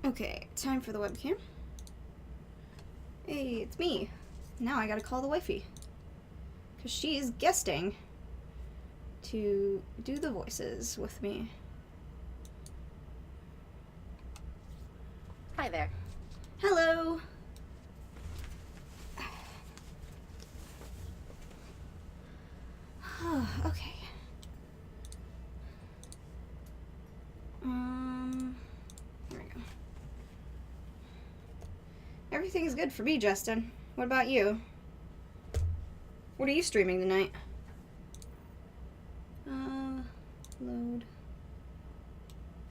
Okay, time for the webcam. Hey, it's me. Now I gotta call the wifey. Because she's guesting to do the voices with me. Hi there. Hello! Okay. There we go. Everything's good for me, Justin. What about you? What are you streaming tonight? Load.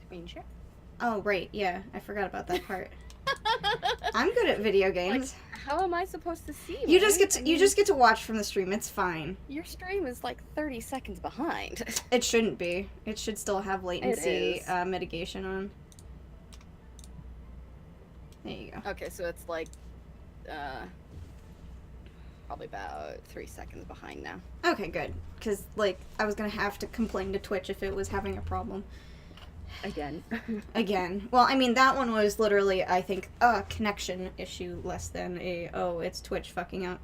Screen share? Oh, right, yeah. I forgot about that part. I'm good at video games. Like, how am I supposed to see You just get to you just get to watch from the stream. It's fine. Your stream is like 30 seconds behind. It shouldn't be. It should still have latency mitigation on. There you go. Okay, so it's like probably about 3 seconds behind now. Okay, good. Because, like, I was going to have to complain to Twitch if it was having a problem. Again. Again. Well, I mean, that one was literally, I think, a connection issue less than a, oh, it's Twitch fucking out.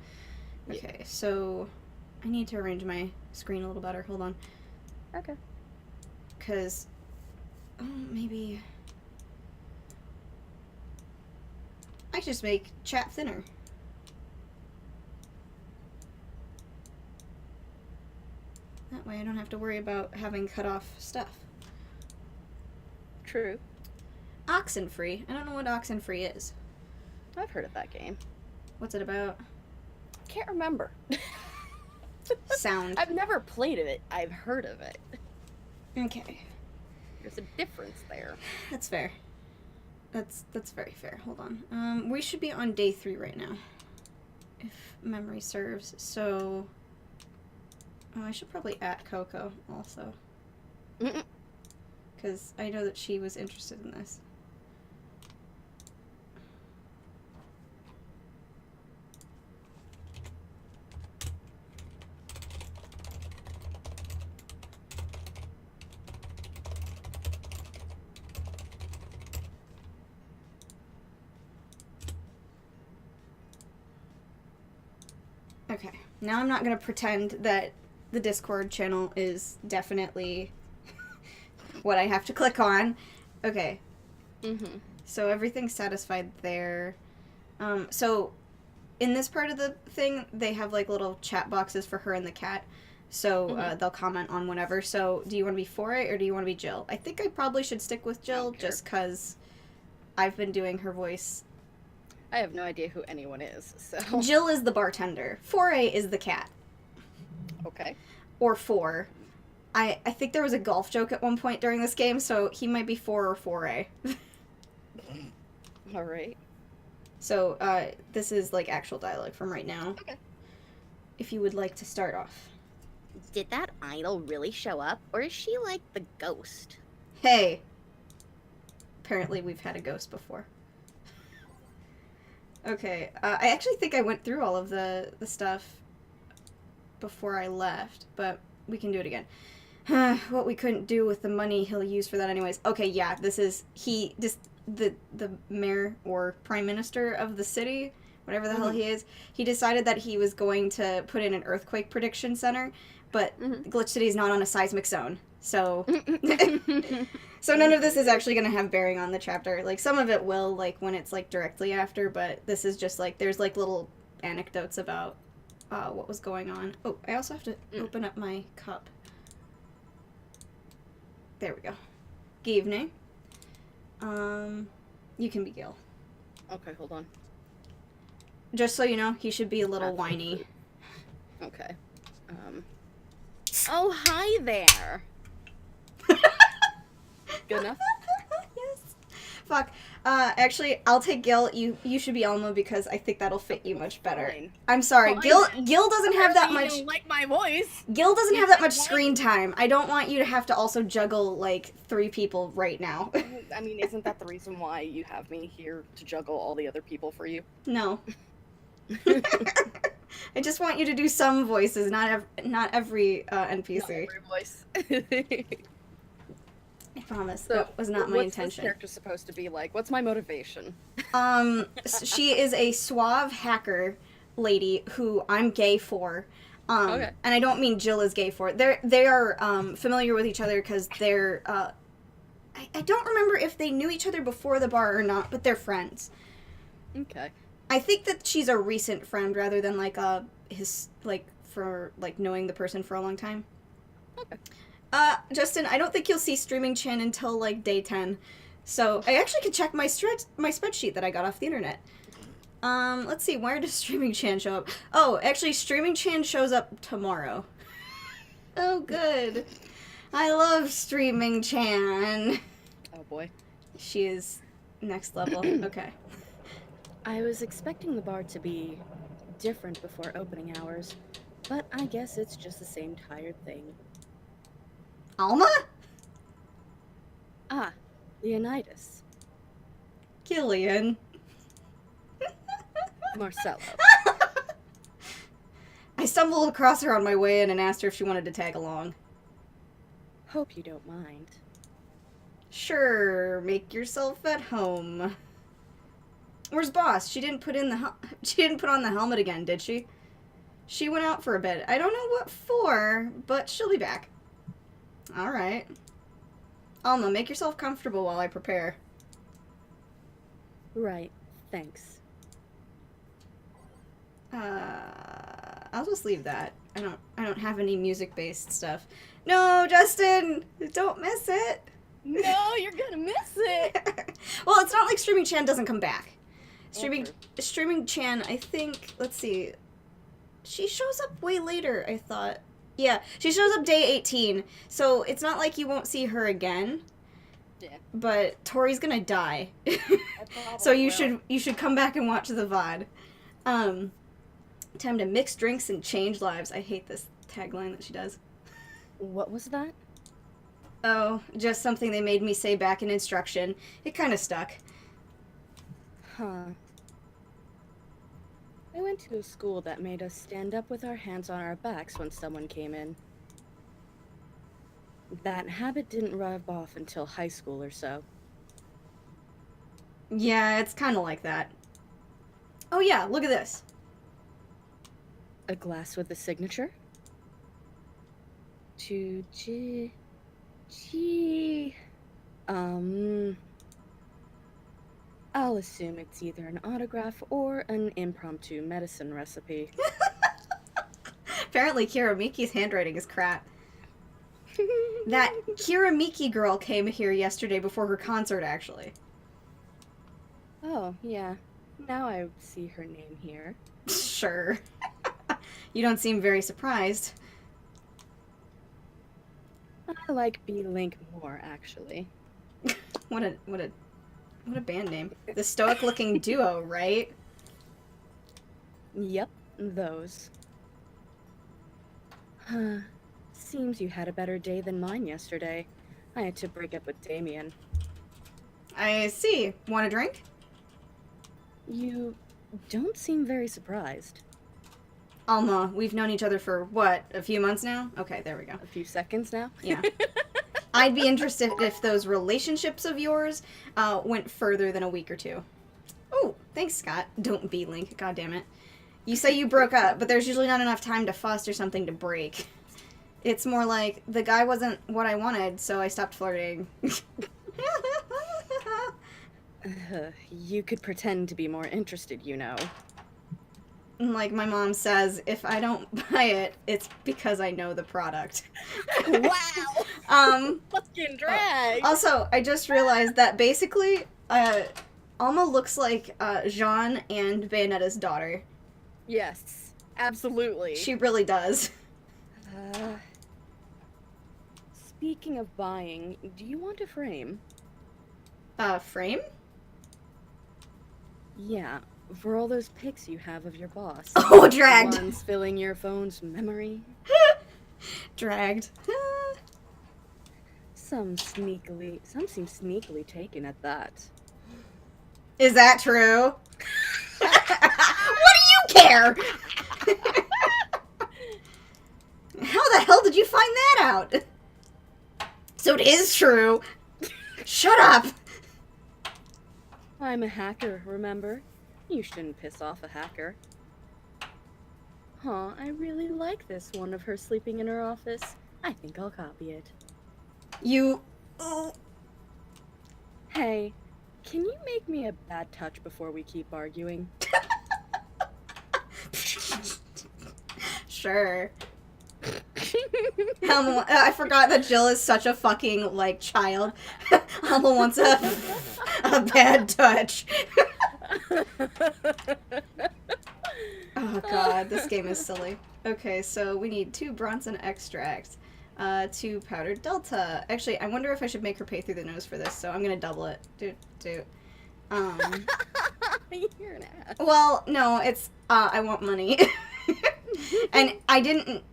Okay, yeah. So I need to arrange my screen a little better. Hold on. Okay. Because, oh, maybe I just make chat thinner. That way I don't have to worry about having cut off stuff. True. Oxenfree. I don't know what Oxenfree is. I've heard of that game. What's it about? Can't remember. Sound. I've never played it. I've heard of it. Okay. There's a difference there. That's fair. That's very fair. Hold on. We should be on day 3 right now, if memory serves. So, oh, I should probably at Coco also, because I know that she was interested in this. Okay, now I'm not going to pretend that the Discord channel is definitely what I have to click on. Okay. Mm-hmm. So everything's satisfied there. So in this part of the thing, they have like little chat boxes for her and the cat. So they'll comment on whatever. So do you want to be Foray or do you want to be Jill? I think I probably should stick with Jill just because I've been doing her voice. I have no idea who anyone is, so... Jill is the bartender. Foray is the cat. Okay. Or 4. I think there was a golf joke at one point during this game, so he might be 4 or 4A. Alright. So, this is, like, actual dialogue from right now. Okay. If you would like to start off. Did that idol really show up, or is she like the ghost? Hey! Apparently we've had a ghost before. Okay, I actually think I went through all of the stuff before I left, but we can do it again. What we couldn't do with the money he'll use for that anyways. Okay, yeah, this is, the mayor or prime minister of the city, whatever the hell he is, he decided that he was going to put in an earthquake prediction center, but Glitch City is not on a seismic zone, so... So none of this is actually going to have bearing on the chapter. Like, some of it will, like, when it's, like, directly after, but this is just, like, there's, like, little anecdotes about what was going on. Oh, I also have to open up my cup. There we go. Good evening. You can be Gil. Okay, hold on. Just so you know, he should be a little whiny. Okay. Oh, hi there! Good enough? Yes. Fuck. Actually, I'll take Gil. You should be Elmo because I think that'll fit you much better. Fine. I'm sorry. Fine. Gil doesn't have that much... You don't like my voice! Gil doesn't have that much screen time. I don't want you to have to also juggle, like, 3 people right now. I mean, isn't that the reason why you have me here to juggle all the other people for you? No. I just want you to do some voices, not every NPC. Not every voice. promise. So, That was not my what's this intention. character supposed to be like? What's my motivation? She is a suave hacker lady who I'm gay for. Okay. And I don't mean Jill is gay for. They are familiar with each other because they're. I don't remember if they knew each other before the bar or not, but they're friends. Okay. I think that she's a recent friend rather than like knowing the person for a long time. Okay. Justin, I don't think you'll see Streaming Chan until like day 10. So I actually could check my spreadsheet that I got off the internet. Let's see, where does Streaming Chan show up? Oh, actually Streaming Chan shows up tomorrow. Oh, good. I love Streaming Chan. Oh boy. She is next level. Okay. I was expecting the bar to be different before opening hours, but I guess it's just the same tired thing. Alma? Ah, Leonidas. Killian. Marcelo. I stumbled across her on my way in and asked her if she wanted to tag along. Hope you don't mind. Sure, make yourself at home. Where's Boss? She didn't put on the helmet again, did she? She went out for a bit. I don't know what for, but she'll be back. All right. Alma, make yourself comfortable while I prepare. Right, thanks. I'll just leave that. I don't have any music-based stuff. No, Justin, don't miss it. No, you're gonna miss it. Well, it's not like Streaming Chan doesn't come back. Streaming Chan, I think, let's see. She shows up way later, I thought. Yeah, she shows up day 18. So it's not like you won't see her again. Yeah. But Tori's gonna die. So you should come back and watch the VOD. Time to mix drinks and change lives. I hate this tagline that she does. What was that? Oh, just something they made me say back in instruction. It kind of stuck. Huh. I went to a school that made us stand up with our hands on our backs when someone came in. That habit didn't rub off until high school or so. Yeah, it's kind of like that. Oh yeah, look at this. A glass with a signature? To G. I'll assume it's either an autograph or an impromptu medicine recipe. Apparently Kiramiki's handwriting is crap. That Kiramiki girl came here yesterday before her concert, actually. Oh, yeah. Now I see her name here. Sure. You don't seem very surprised. I like B-Link more, actually. What a band name. The stoic-looking duo, right? Yep, those. Huh. Seems you had a better day than mine yesterday. I had to break up with Damien. I see. Want a drink? You don't seem very surprised. Alma, we've known each other for, what, a few months now? Okay, there we go. A few seconds now? Yeah. I'd be interested if those relationships of yours went further than a week or two. Oh, thanks, Scott. Don't be Link. God damn it. You say you broke up, but there's usually not enough time to fuss or something to break. It's more like, the guy wasn't what I wanted, so I stopped flirting. You could pretend to be more interested, you know. Like my mom says, if I don't buy it, it's because I know the product. Wow! Fucking drag! Also, I just realized that basically, Alma looks like Jean and Bayonetta's daughter. Yes, absolutely. She really does. Speaking of buying, do you want a frame? Frame? Yeah, for all those pics you have of your boss. Oh, dragged! The ones filling your phone's memory. Dragged. Some seem sneakily taken at that. Is that true? What do you care? How the hell did you find that out? So it is true. Shut up! I'm a hacker, remember? You shouldn't piss off a hacker. Huh, I really like this one of her sleeping in her office. I think I'll copy it. You... Oh. Hey, can you make me a bad touch before we keep arguing? Sure. I forgot that Jill is such a fucking, like, child. Alma wants a bad touch. Oh god, this game is silly. Okay, so we need 2 Bronson extracts, 2 powdered Delta. Actually, I wonder if I should make her pay through the nose for this, so I'm gonna double it. You're an ass. Well, no, it's, I want money. And I didn't,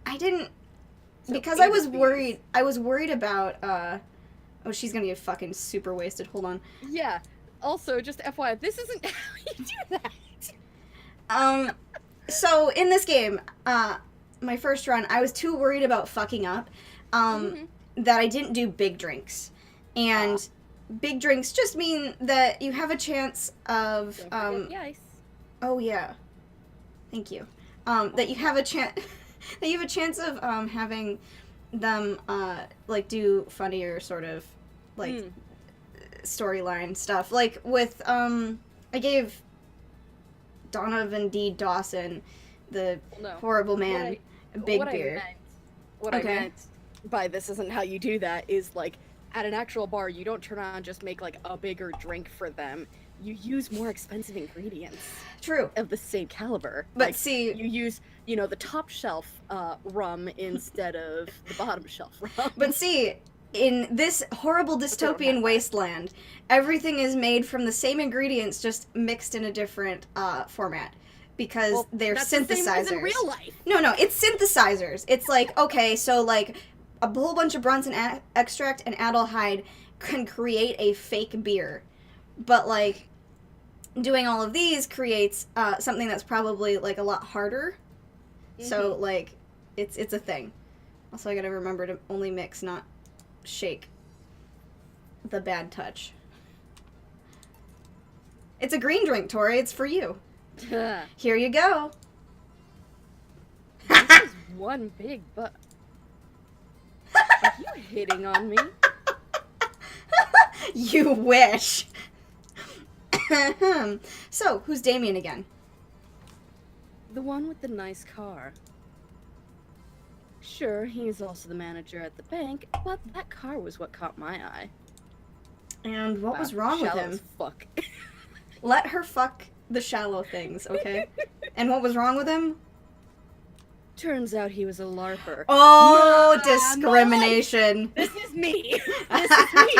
So because I was fees. worried about, oh, she's gonna get fucking super wasted, hold on. Yeah, also, just FYI, this isn't how you do that. So in this game, my first run, I was too worried about fucking up, that I didn't do big drinks. And big drinks just mean that you have a chance of, Don't forget the ice. oh yeah, thank you. That you have a chance, that you have a chance of, having them, like, do funnier sort of, like, storyline stuff. Like, with, I gave Donovan D. Dawson, the horrible man, a big beer. What Okay. I meant by this isn't how you do that is, like, at an actual bar, you don't turn around and just make, like, a bigger drink for them. You use more expensive ingredients True. of the same caliber. But Like, see, you use, you know, the top shelf rum instead of the bottom shelf rum. but see, in this horrible they don't have dystopian that. wasteland, everything is made from the same ingredients, just mixed in a different format. Because Well, they're that's the same as synthesizers. in real life. No, it's synthesizers. It's like, okay, so like a whole bunch of Bronson extract and aldehyde can create a fake beer. But like doing all of these creates something that's probably like a lot harder. So like it's a thing. Also, I gotta remember to only mix, not shake the bad touch. It's a green drink, Tori. It's for you. This Here you go. is one big butt. Are you hitting on me? You wish. So, who's Damien again? The one with the nice car. Sure, he's also the manager at the bank, but that car was what caught my eye. And what Wow, was wrong with shallow him? as fuck. Let her fuck the shallow things, okay? And what was wrong with him? Turns out he was a LARPer. Oh, discrimination. This is me. This is me.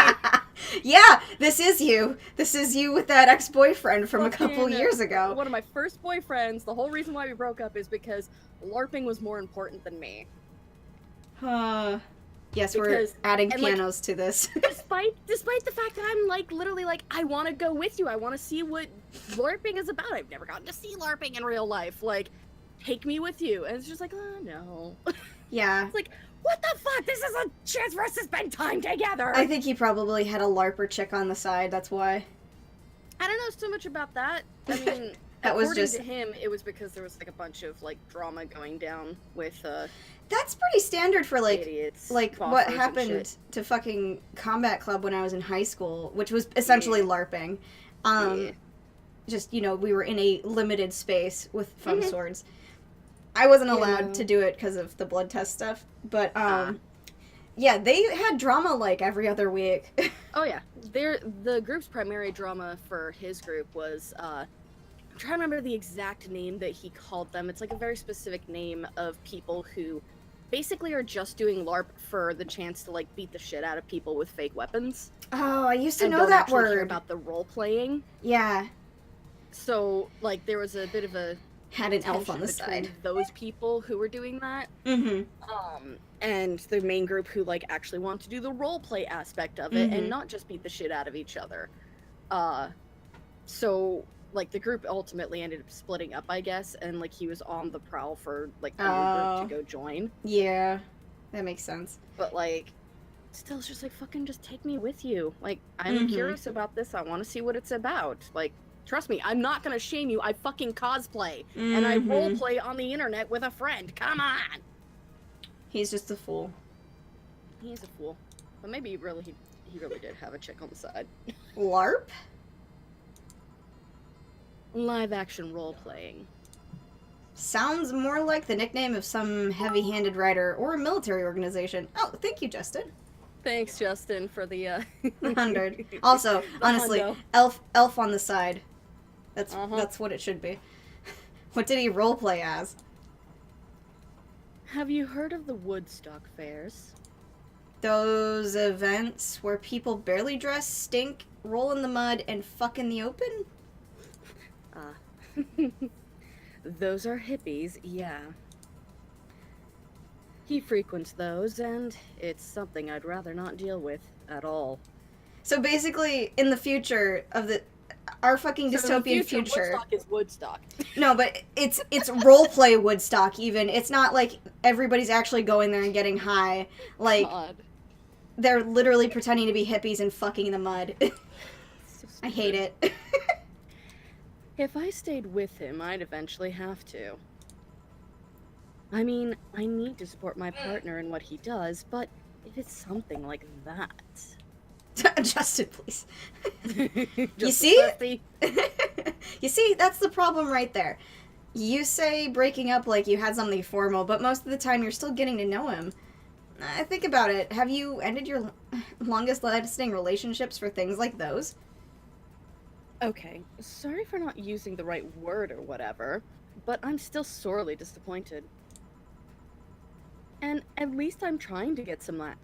Yeah, this is you. This is you with that ex-boyfriend from a couple Fucking, years ago. One of my first boyfriends, the whole reason why we broke up is because LARPing was more important than me. Yes, we're Because- adding and, like, pianos to this. Despite the fact that I'm like literally like I want to go with you. I want to see what LARPing is about. I've never gotten to see LARPing in real life. Like, take me with you. And it's just like, oh no. Yeah. It's like, what the fuck? This is a chance for us to spend time together. I think he probably had a LARPer chick on the side, that's why. I don't know so much about that. I mean, That was according just... to him, it was because there was like a bunch of like drama going down with That's pretty standard for, like, idiots, what boffers and happened shit. to fucking Combat Club when I was in high school, which was essentially LARPing. Yeah. Just, you know, we were in a limited space with fun swords. I wasn't allowed Yeah. to do it because of the blood test stuff, but, yeah, they had drama, like, every other week. Oh yeah, the group's primary drama for his group was I'm trying to remember the exact name that he called them. It's like a very specific name of people who basically are just doing LARP for the chance to like beat the shit out of people with fake weapons. Oh, I used to And know don't that actually care word. about the role playing. Yeah, So like there was a bit of a had an elf tension on the between side. those people who were doing that. Mm-hmm. And the main group who like actually want to do the role play aspect of it Mhm. and not just beat the shit out of each other. So like the group ultimately ended up splitting up, I guess, and like he was on the prowl for like a new Oh. group to go join. Yeah, that makes sense. But like Still, it's just like, fucking just take me with you. Like, I'm Mhm. curious about this. I want to see what it's about. Like, trust me, I'm not gonna shame you. I fucking cosplay. And I Mhm. roleplay on the internet with a friend. Come on! He's just a fool. He is a fool. But maybe he really did have a chick on the side. LARP? Live action role playing. Sounds more like the nickname of some heavy-handed writer or a military organization. Oh, thank you, Justin. Thanks, Justin, for the 100. Also, The honestly, hundo. elf on the side. That's Uh-huh. that's what it should be. What did he roleplay as? Have you heard of the Woodstock fairs? Those events where people barely dress, stink, roll in the mud, and fuck in the open? Those are hippies, yeah. He frequents those, and it's something I'd rather not deal with at all. So basically, in the future of our fucking dystopian future. Woodstock is Woodstock. No, but it's roleplay Woodstock. Even it's not like everybody's actually going there and getting high. Like God. they're literally pretending to be hippies and fucking in the mud. So I hate stupid. it. If I stayed with him, I'd eventually have to. I mean, I need to support my partner in what he does, but if it's something like that... Justin, please. Just see? thirsty. You see, that's the problem right there. You say breaking up like you had something formal, but most of the time you're still getting to know him. Think about it. Have you ended your longest lasting relationships for things like those? Okay, sorry for not using the right word or whatever, but I'm still sorely disappointed. And at least I'm trying to get some at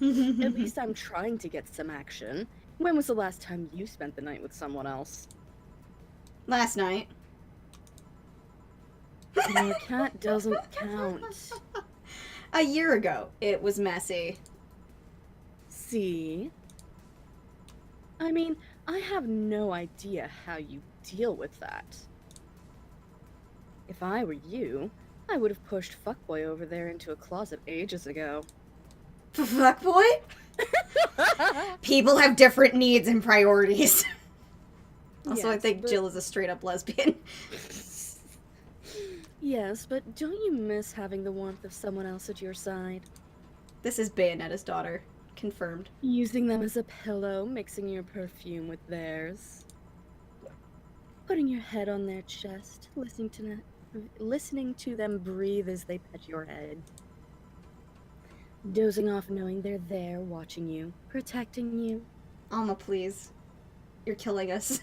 least I'm trying to get some action. When was the last time you spent the night with someone else? Last night. No, cat doesn't count. A year ago. It was messy. See? I mean, I have no idea how you deal with that. If I were you, I would have pushed Fuckboy over there into a closet ages ago. Fuckboy? People have different needs and priorities. Also, I Yes, think but- Jill is a straight up lesbian. Yes, but don't you miss having the warmth of someone else at your side? This is Bayonetta's daughter. Confirmed. Using them as a pillow, mixing your perfume with theirs. Putting your head on their chest, listening to them breathe as they pet your head. Dozing off knowing they're there watching you, protecting you. Alma, please. You're killing us.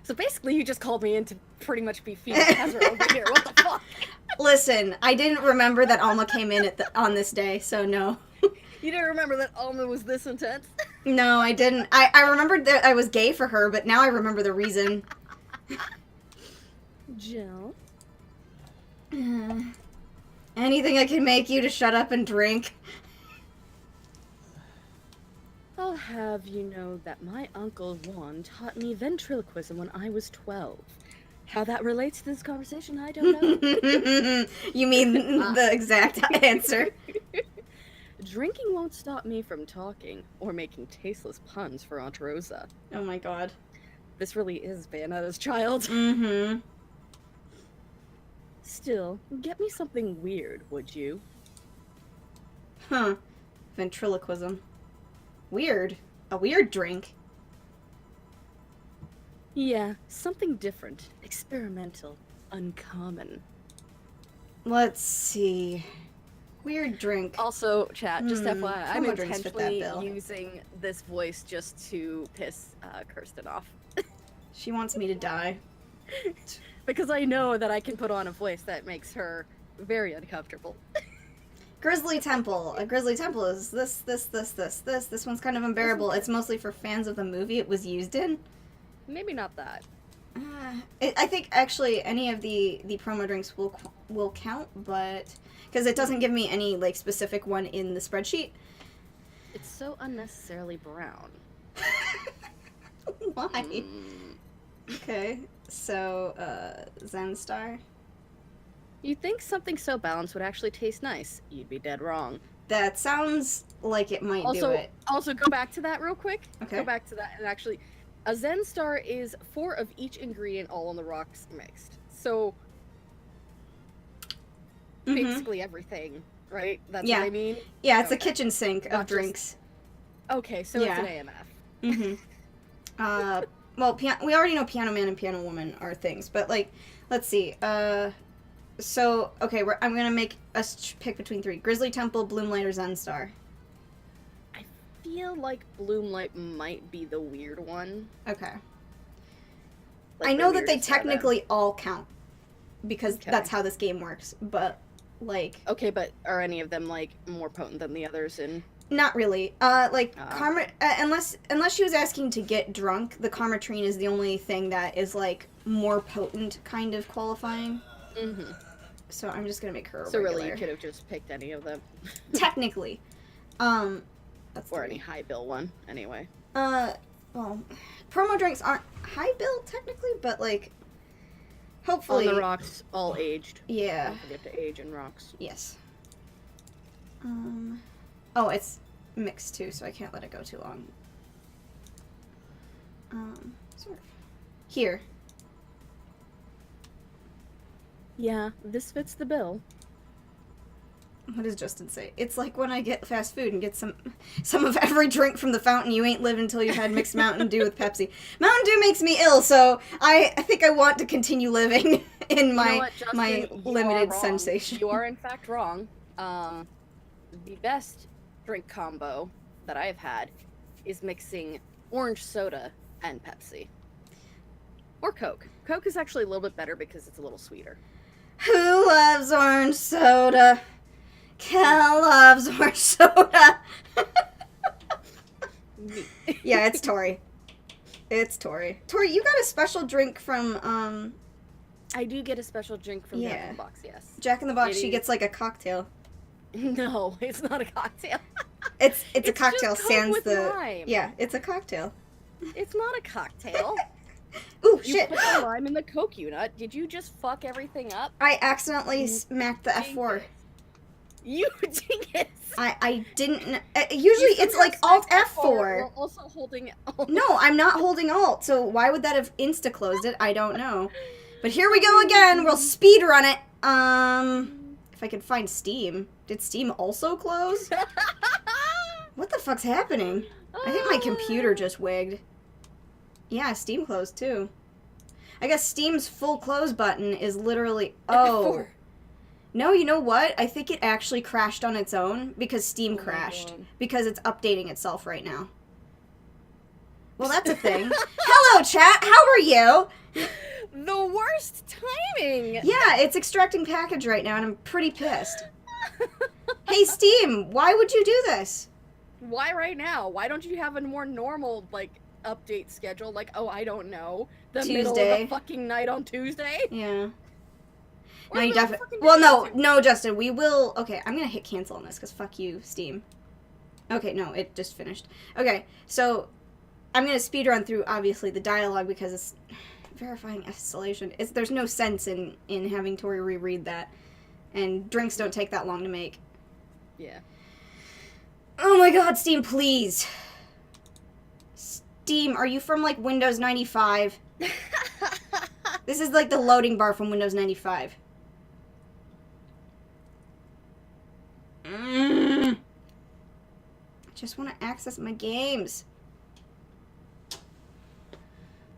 So basically you just called me in to pretty much be Phoenix Hazard over here. What the fuck? Listen, I didn't remember that Alma came in on this day, so no. You didn't remember that Alma was this intense? No, I didn't. I remembered that I was gay for her, but now I remember the reason. Jill? Anything I can make you to shut up and drink. I'll have you know that my Uncle Juan taught me ventriloquism when I was 12. How that relates to this conversation, I don't know. You mean the exact answer. Drinking won't stop me from talking or making tasteless puns for Aunt Rosa. Oh my god. This really is Bayonetta's child. Mm-hmm. Still, get me something weird, would you? Huh. Ventriloquism. Weird. A weird drink. Yeah, something different, experimental, uncommon. Let's see. Weird drink. Also, chat, just FYI, I'm Promo drinks fit that intentionally bill. using this voice just to piss Kirsten off. She wants me to die. Because I know that I can put on a voice that makes her very uncomfortable. Grizzly Temple. A Grizzly Temple is this. This one's kind of unbearable. It's mostly for fans of the movie it was used in. Maybe not that. I think actually any of the promo drinks will count, but because it doesn't give me any like specific one in the spreadsheet. It's so unnecessarily brown. Why? Mm. Okay, so Zen Star. You'd think something so balanced would actually taste nice. You'd be dead wrong. That sounds like it might do Also, it. also go back to that real quick. Okay. Go back to that, and actually, a Zen Star is 4 of each ingredient all on the rocks mixed. So basically everything, right? That's Yeah. what I mean. Yeah, it's a Okay. kitchen sink of Not just- drinks. Okay, so Yeah. it's an AMF. Mm-hmm. Well, we already know Piano Man and Piano Woman are things, but, like, let's see. So, okay, I'm gonna make us pick between 3. Grizzly Temple, Bloomlight, or Zen Star. I feel like Bloomlight might be the weird one. Okay. Like I the know that they weirdest out of them. technically all count, because Okay. that's how this game works, but, like... Okay, but are any of them, like, more potent than the others in... Not really. Karma, unless she was asking to get drunk, the Karmatrine is the only thing that is, like, more potent kind of qualifying. Mm-hmm. So I'm just gonna make her a So regular. really, you could have just picked any of them. Technically. That's Or 3. any high bill one, anyway. Well, promo drinks aren't high bill, technically, but, like, hopefully... On the rocks, all aged. Yeah. Don't forget to age in rocks. Yes. Oh, it's mixed, too, so I can't let it go too long. Sort of. Here. Yeah, this fits the bill. What does Justin say? It's like when I get fast food and get some of every drink from the fountain. You ain't living until you've had mixed Mountain Dew with Pepsi. Mountain Dew makes me ill, so I think I want to continue living in my You know what, Justin? my You are limited wrong. sensation. You are in fact wrong. The best drink combo that I've had is mixing orange soda and Pepsi. Or Coke. Coke is actually a little bit better because it's a little sweeter. Who loves orange soda? Cal loves orange soda. Me. Yeah, it's Tori. It's Tori. Tori, you got a special drink from I do get a special drink from Jack in Yeah. the Box, yes. Jack in the Box. It She is- gets like a cocktail. No, it's not a cocktail. It's a It's cocktail just Coke sans with the lime. Yeah, it's a cocktail. It's not a cocktail. Ooh, You shit. put the lime in the Coke unit. Did you just fuck everything up? I accidentally smacked the F4. You dingus. I didn't. Usually it's like Alt F4. While also holding. No, I'm not holding Alt, so why would that have insta-closed it? I don't know. But here we go again. We'll speed run it. If I could find Steam. Did Steam also close? What the fuck's happening? I think my computer just wigged. Yeah, Steam closed too. I guess Steam's full close button is literally... Oh. No, you know what? I think it actually crashed on its own because Steam Oh my crashed. God. Because it's updating itself right now. Well, that's a thing. Hello, chat. How are you? The worst timing. Yeah, it's extracting package right now, and I'm pretty pissed. Hey, Steam, why would you do this? Why right now? Why don't you have a more normal like update schedule? Like, oh, I don't know, the middle of Tuesday. the fucking night on Tuesday. Yeah. Or No, the you middle of definitely. fucking Well, day no, on Tuesday. no, Justin. We will. Okay, I'm gonna hit cancel on this because fuck you, Steam. Okay, no, it just finished. Okay, so I'm gonna speed run through obviously the dialogue because it's verifying escalation. There's no sense in having Tori reread that, and drinks don't take that long to make. Yeah. Oh my God, Steam, please. Steam, are you from like Windows 95? This is like the loading bar from Windows 95. I just want to access my games.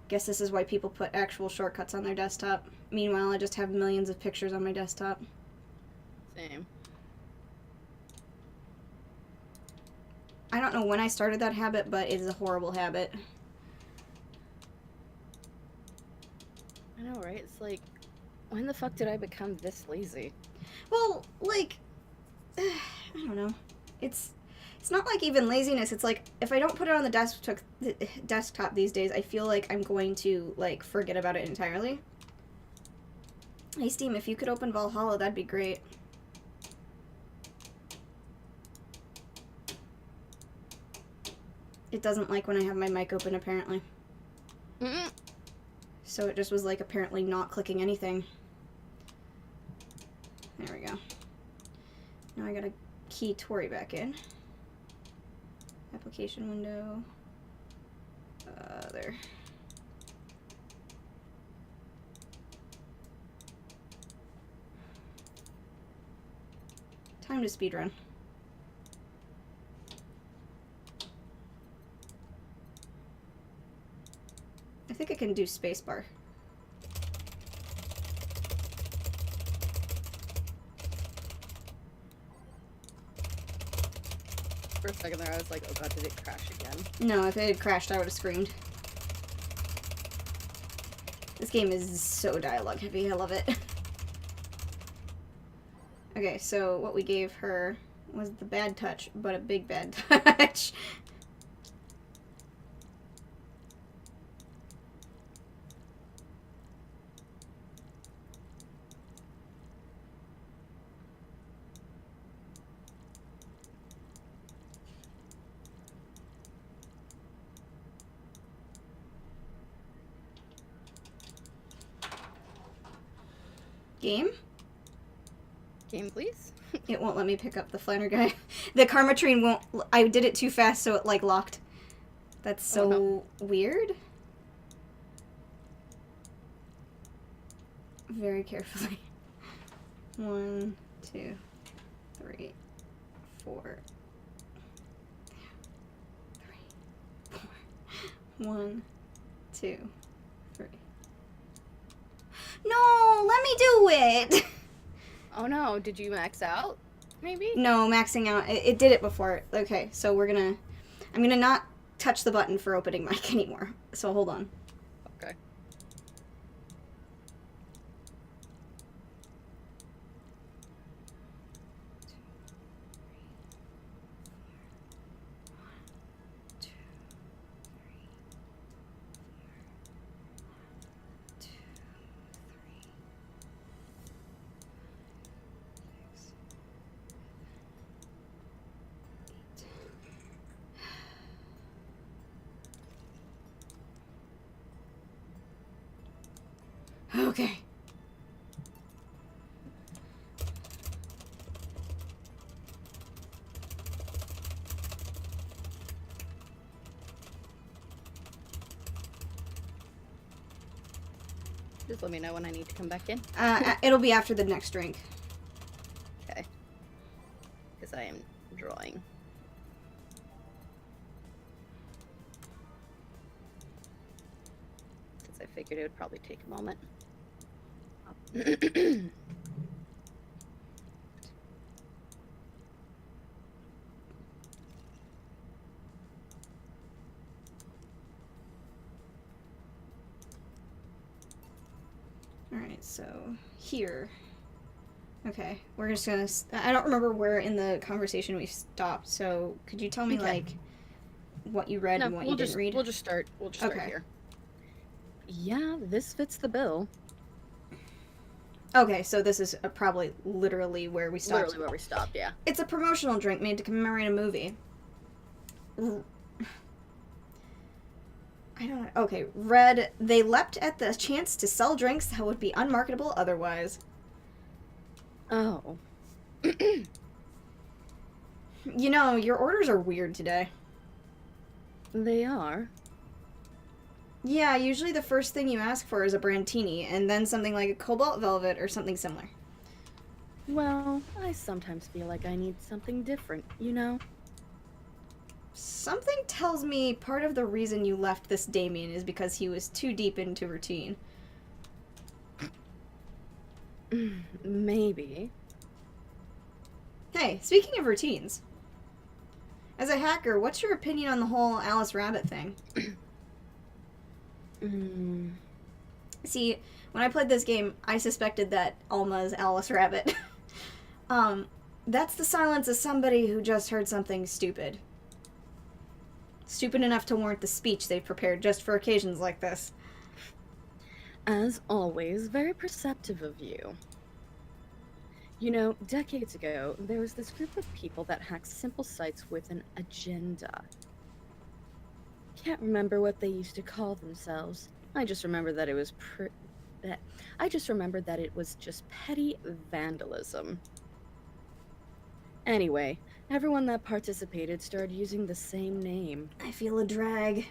Guess this is why people put actual shortcuts on their desktop. Meanwhile, I just have millions of pictures on my desktop. Same. I don't know when I started that habit, but it is a horrible habit. I know, right? It's like, when the fuck did I become this lazy? Well, like, I don't know. It's not like even laziness. It's like if I don't put it on the desktop these days, I feel like I'm going to like forget about it entirely. Hey Steam, if you could open Valhalla, that'd be great. It doesn't like when I have my mic open, apparently. Mm-mm. So it just was like apparently not clicking anything. There we go. Now I gotta key Tori back in. Application window. There. Time to speedrun. I think I can do spacebar. For a second there, I was like, oh god, did it crash again? No, if it had crashed, I would have screamed. This game is so dialogue heavy. I love it. Okay, so what we gave her was the bad touch, but a big bad touch. Game? Game, please? It won't let me pick up the flanner guy. The karma train won't... I did it too fast, so it, like, locked. That's so no. weird. Very carefully. 1, 2, 3, 4. 3, 4. 1, 2, 3. No, let me do it! Oh no, did you max out? Maybe? No, maxing out. It did it before. Okay, so we're gonna... I'm gonna not touch the button for opening mic anymore. So hold on. Okay. Okay. Just let me know when I need to come back in. It'll be after the next drink. Okay. Because I am drawing. Since I figured it would probably take a moment. Alright, so here. Okay, we're just gonna... I don't remember where in the conversation we stopped, so could you tell me, Okay. like, what you read and what you didn't read? We'll just start Okay. here. Yeah, this fits the bill. Okay, so this is probably literally where we stopped. Literally where we stopped, yeah. It's a promotional drink made to commemorate a movie. I don't know. Okay, red. They leapt at the chance to sell drinks that would be unmarketable otherwise. Oh. You know, your orders are weird today. They are. Yeah, usually the first thing you ask for is a Brandtini, and then something like a Cobalt Velvet or something similar. Well, I sometimes feel like I need something different, you know? Something tells me part of the reason you left this Damien is because he was too deep into routine. Maybe. Hey, speaking of routines. As a hacker, what's your opinion on the whole Alice Rabbit thing? See, when I played this game, I suspected that Alma's Alice Rabbit. That's the silence of somebody who just heard something stupid. Stupid enough to warrant the speech they've prepared just for occasions like this. As always, very perceptive of you. You know, decades ago, there was this group of people that hacked simple sites with an agenda. Can't remember what they used to call themselves. I just remember that it was just petty vandalism. Anyway, everyone that participated started using the same name. I feel a drag.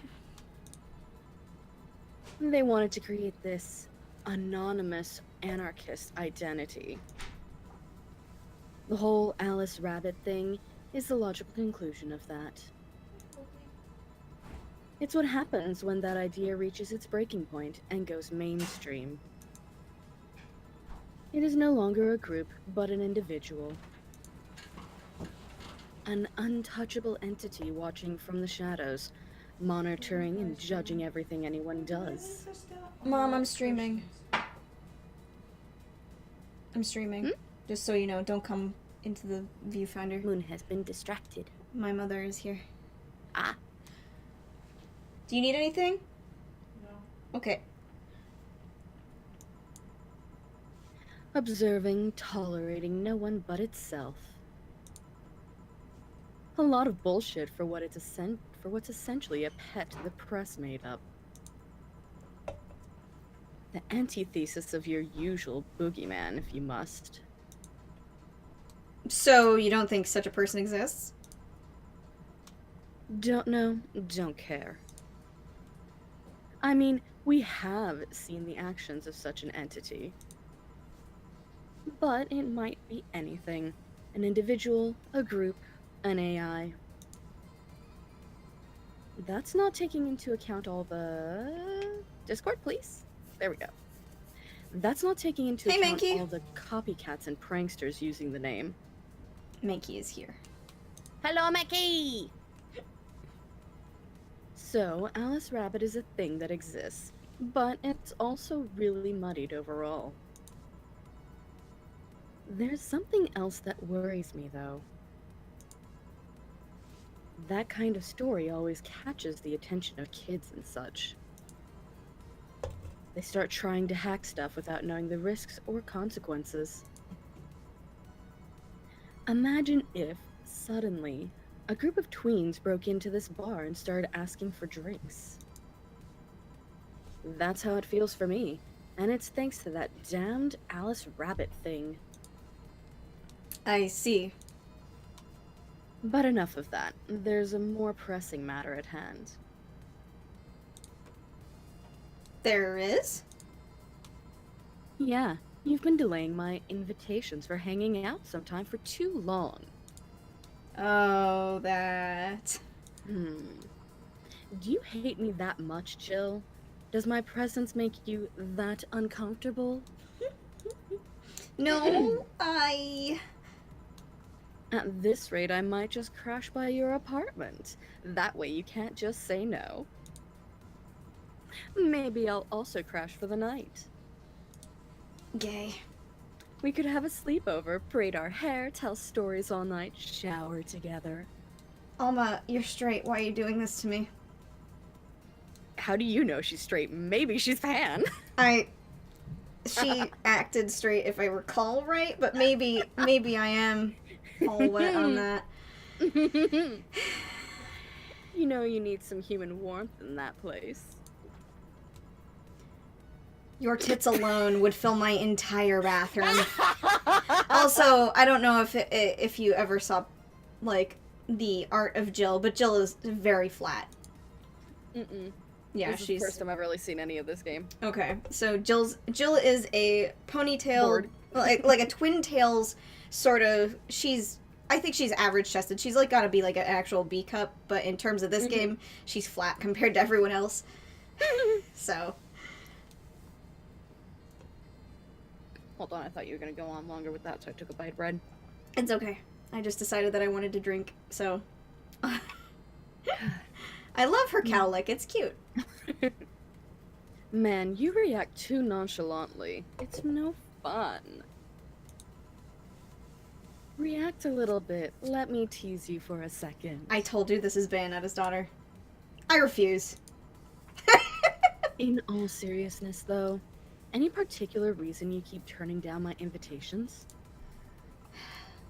They wanted to create this anonymous anarchist identity. The whole Alice Rabbit thing is the logical conclusion of that. It's what happens when that idea reaches its breaking point and goes mainstream. It is no longer a group, but an individual. An untouchable entity watching from the shadows, monitoring and judging everything anyone does. Mom, I'm streaming. I'm streaming. Hmm? Just so you know, don't come into the viewfinder. Moon has been distracted. My mother is here. Ah. Do you need anything? No. Okay. Observing, tolerating no one but itself. A lot of bullshit for what's essentially a pet the press made up. The antithesis of your usual boogeyman, if you must. So, you don't think such a person exists? Don't know, don't care. I mean, we have seen the actions of such an entity. But it might be anything. An individual, a group, an AI. That's not taking into account all the... Discord, please? There we go. That's not taking into Hey, account Mankey. all the copycats and pranksters using the name. Mankey is here. Hello, Mickey! So, Alice Rabbit is a thing that exists, but it's also really muddied overall. There's something else that worries me, though. That kind of story always catches the attention of kids and such. They start trying to hack stuff without knowing the risks or consequences. Imagine if, suddenly, a group of tweens broke into this bar and started asking for drinks. That's how it feels for me, and it's thanks to that damned Alice Rabbit thing. I see. But enough of that. There's a more pressing matter at hand. There is? Yeah, you've been delaying my invitations for hanging out sometime for too long. Oh, that. Do you hate me that much, Jill? Does my presence make you that uncomfortable? No, At this rate, I might just crash by your apartment. That way you can't just say no. Maybe I'll also crash for the night. Gay. We could have a sleepover, braid our hair, tell stories all night, shower together. Alma, you're straight. Why are you doing this to me? How do you know she's straight? Maybe she's pan. She acted straight if I recall right, but maybe I am all wet on that. You know you need some human warmth in that place. Your tits alone would fill my entire bathroom. Also, I don't know if you ever saw, like, the art of Jill, but Jill is very flat. Yeah, This is the first time I've really seen any of this game. Okay, so Jill is a ponytail, Bored. like a twin tails sort of. I think she's average chested. She's like gotta be like an actual B cup, but in terms of this game, she's flat compared to everyone else. So. Hold on, I thought you were gonna go on longer with that, so I took a bite of bread. It's okay. I just decided that I wanted to drink, so. I love her cowlick. It's cute. Man, you react too nonchalantly. It's no fun. React a little bit. Let me tease you for a second. I told you this is Bayonetta's daughter. I refuse. In all seriousness, though, any particular reason you keep turning down my invitations?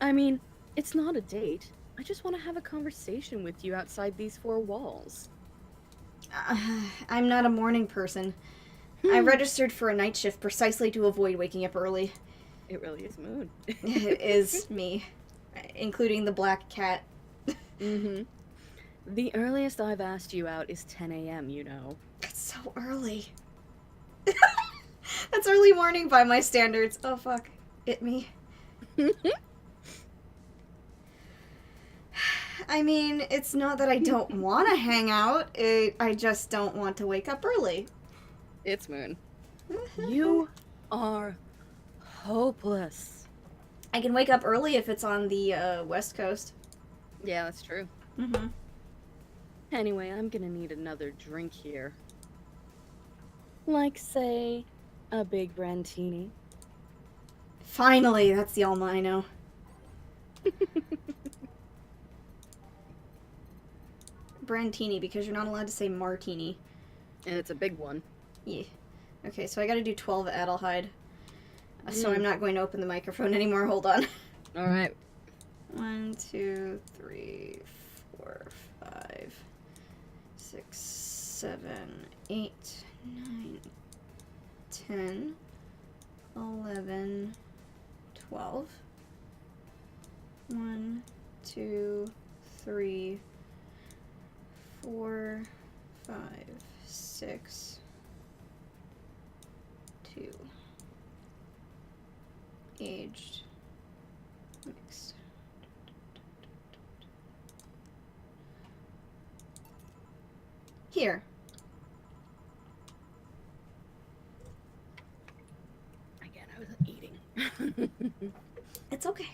I mean, it's not a date. I just want to have a conversation with you outside these four walls. I'm not a morning person. I registered for a night shift precisely to avoid waking up early. It really is Moon. It is me. including the black cat. Mm-hmm. The earliest I've asked you out is 10 a.m., you know. It's so early. That's early morning by my standards. Oh, fuck. It me. I mean, it's not that I don't want to hang out. I just don't want to wake up early. It's Moon. You are hopeless. I can wake up early if it's on the West Coast. Yeah, that's true. Mm-hmm. Anyway, I'm gonna need another drink here. Like, say, a big Brandtini. Finally, that's the Alma I know. Brandtini, because you're not allowed to say martini. And it's a big one. Yeah. Okay, so I gotta do 12 Adelheid. So I'm not going to open the microphone anymore. Hold on. Alright. 1, 2, 3, 4, 5, 6, 7, 8, 9, 10, 11, 12. 1, 2, 3, 4, 5, 6, 2. Aged. Mixed. Here. Again, I was eating. It's okay.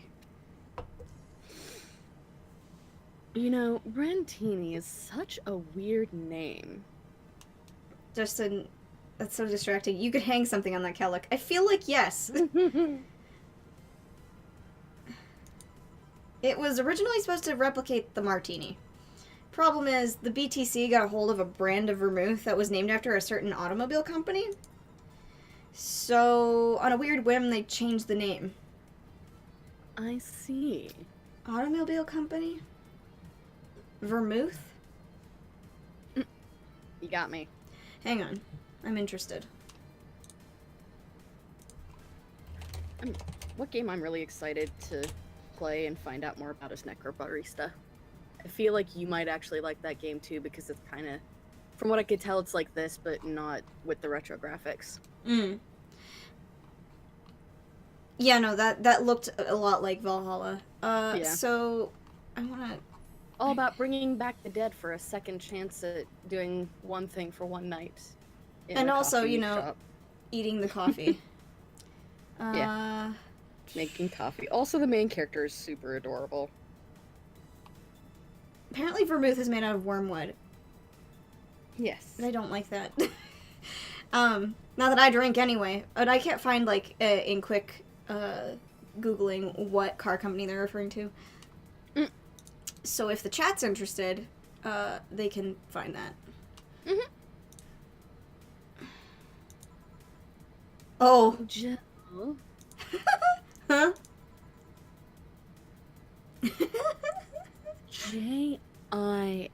You know, Brandtini is such a weird name. That's so distracting. You could hang something on that Kellic. I feel like yes. It was originally supposed to replicate the martini. Problem is, the BTC got a hold of a brand of vermouth that was named after a certain automobile company. So, on a weird whim, they changed the name. I see. Automobile company? Vermouth? You got me. Hang on. I'm interested. What game I'm really excited to play and find out more about is Necrobarista. I feel like you might actually like that game too, because it's kind of, from what I could tell, it's like this, but not with the retro graphics. Yeah, no, that looked a lot like Valhalla. Yeah. So, I wanna... All about bringing back the dead for a second chance at doing one thing for one night. in And a also, coffee you know, shop. eating the coffee. Yeah. Making coffee. Also, the main character is super adorable. Apparently vermouth is made out of wormwood. Yes. But I don't like that. Not that I drink anyway. But I can't find, like, in quick Googling what car company they're referring to. So if the chat's interested, they can find that. Mm-hmm. Oh. Jill. Huh? Jill. Oh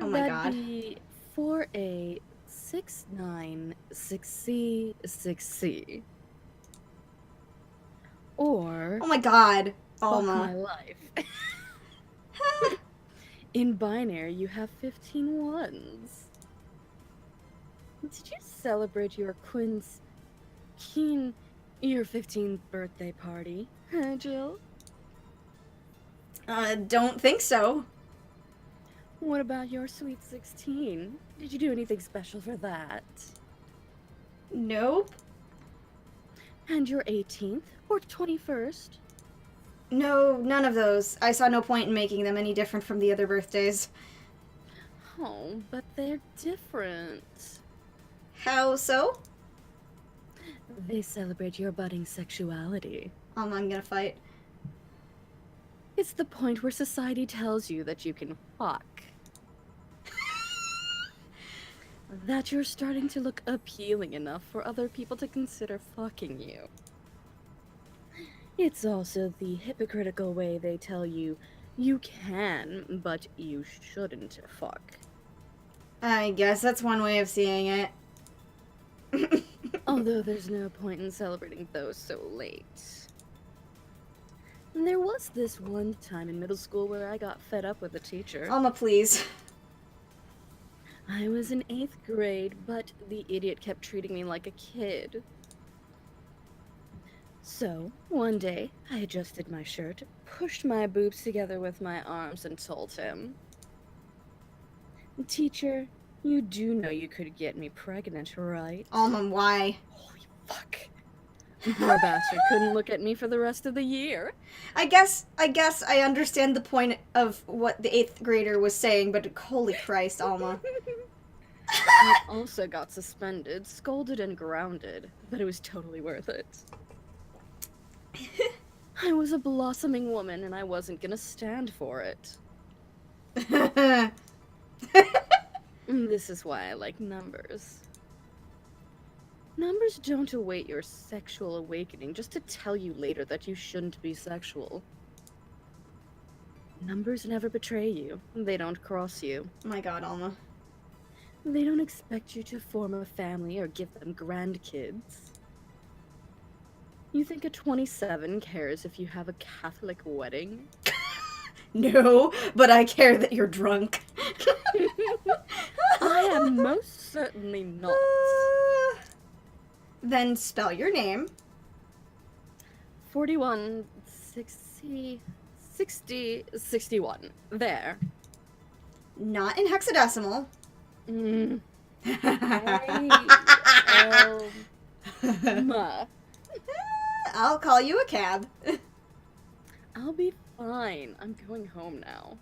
my God. That'd be 4A696C6C. Or Oh my God. fuck my Alma. life. In binary, you have 15 ones. Did you celebrate your your 15th birthday party, huh, Jill? Don't think so. What about your sweet 16? Did you do anything special for that? Nope. And your 18th or 21st? No, none of those. I saw no point in making them any different from the other birthdays. Oh, but they're different. How so? They celebrate your budding sexuality. I'm gonna fight. It's the point where society tells you that you can fuck. That you're starting to look appealing enough for other people to consider fucking you. It's also the hypocritical way they tell you you can, but you shouldn't fuck. I guess that's one way of seeing it. Although there's no point in celebrating those so late. And there was this one time in middle school where I got fed up with a teacher. Alma, please. I was in 8th grade, but the idiot kept treating me like a kid. So, one day, I adjusted my shirt, pushed my boobs together with my arms, and told him, "Teacher, you do know you could get me pregnant, right?" Alma, why? Holy fuck. Poor bastard couldn't look at me for the rest of the year. I guess I understand the point of what the 8th grader was saying, but holy Christ, Alma. I also got suspended, scolded, and grounded, but it was totally worth it. I was a blossoming woman, and I wasn't gonna stand for it. This is why I like numbers. Numbers don't await your sexual awakening just to tell you later that you shouldn't be sexual. Numbers never betray you. They don't cross you. My God, Alma. They don't expect you to form a family or give them grandkids. You think a 27 cares if you have a Catholic wedding? No, but I care that you're drunk. I am most certainly not. Then spell your name. 41, 60, 60, 61. There. Not in hexadecimal. Mm. Ma. I'll call you a cab. I'll be fine. I'm going home now.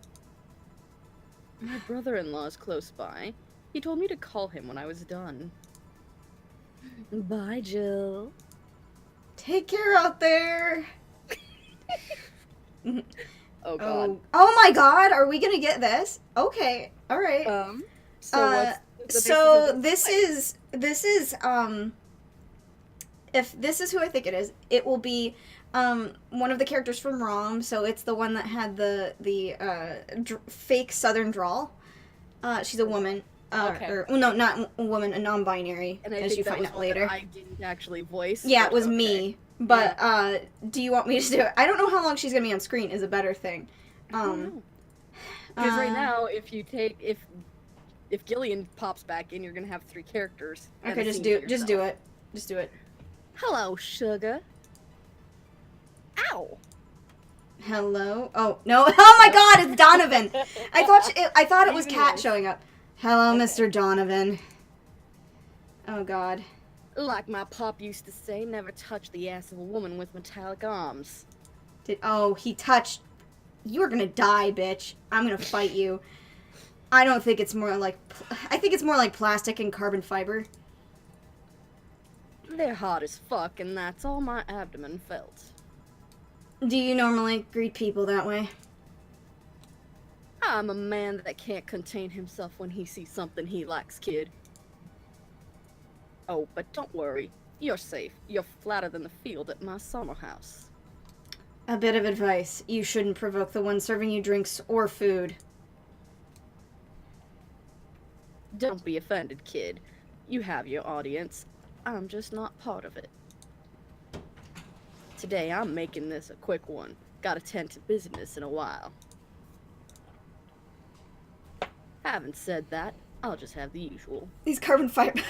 My brother-in-law is close by. He told me to call him when I was done. Bye, Jill. Take care out there. Oh god. Oh my God, are we gonna get this? Okay, all right. So this is if this is who I think it is, it will be one of the characters from ROM. So it's the one that had the fake Southern drawl. She's a woman. Okay. Or well, no, not a woman, a non-binary, and I as think you that find was out one that later. I didn't actually voice. Yeah, but it was okay. me. But do you want me to do it? I don't know how long she's gonna be on screen. Is a better thing. Because right now, if Gillian pops back in, you're gonna have 3 characters. and Okay, a just scene do for it. Just do yourself. it. Just do it. Hello, sugar. Ow. Hello. Oh no! Oh my God! It's Donovan. I thought it was Even Kat worse. showing up. Hello, Okay. Mr. Donovan. Oh God. Like my pop used to say, never touch the ass of a woman with metallic arms. He touched. You're gonna die, bitch. I'm gonna fight you. I don't think it's more like. I think it's more like plastic and carbon fiber. They're hot as fuck, and that's all my abdomen felt. Do you normally greet people that way? I'm a man that can't contain himself when he sees something he likes, kid. Oh, but don't worry. You're safe. You're flatter than the field at my summer house. A bit of advice. You shouldn't provoke the one serving you drinks or food. Don't be offended, kid. You have your audience. I'm just not part of it. Today, I'm making this a quick one. Gotta tend to business in a while. Having said that, I'll just have the usual. These carbon fiber.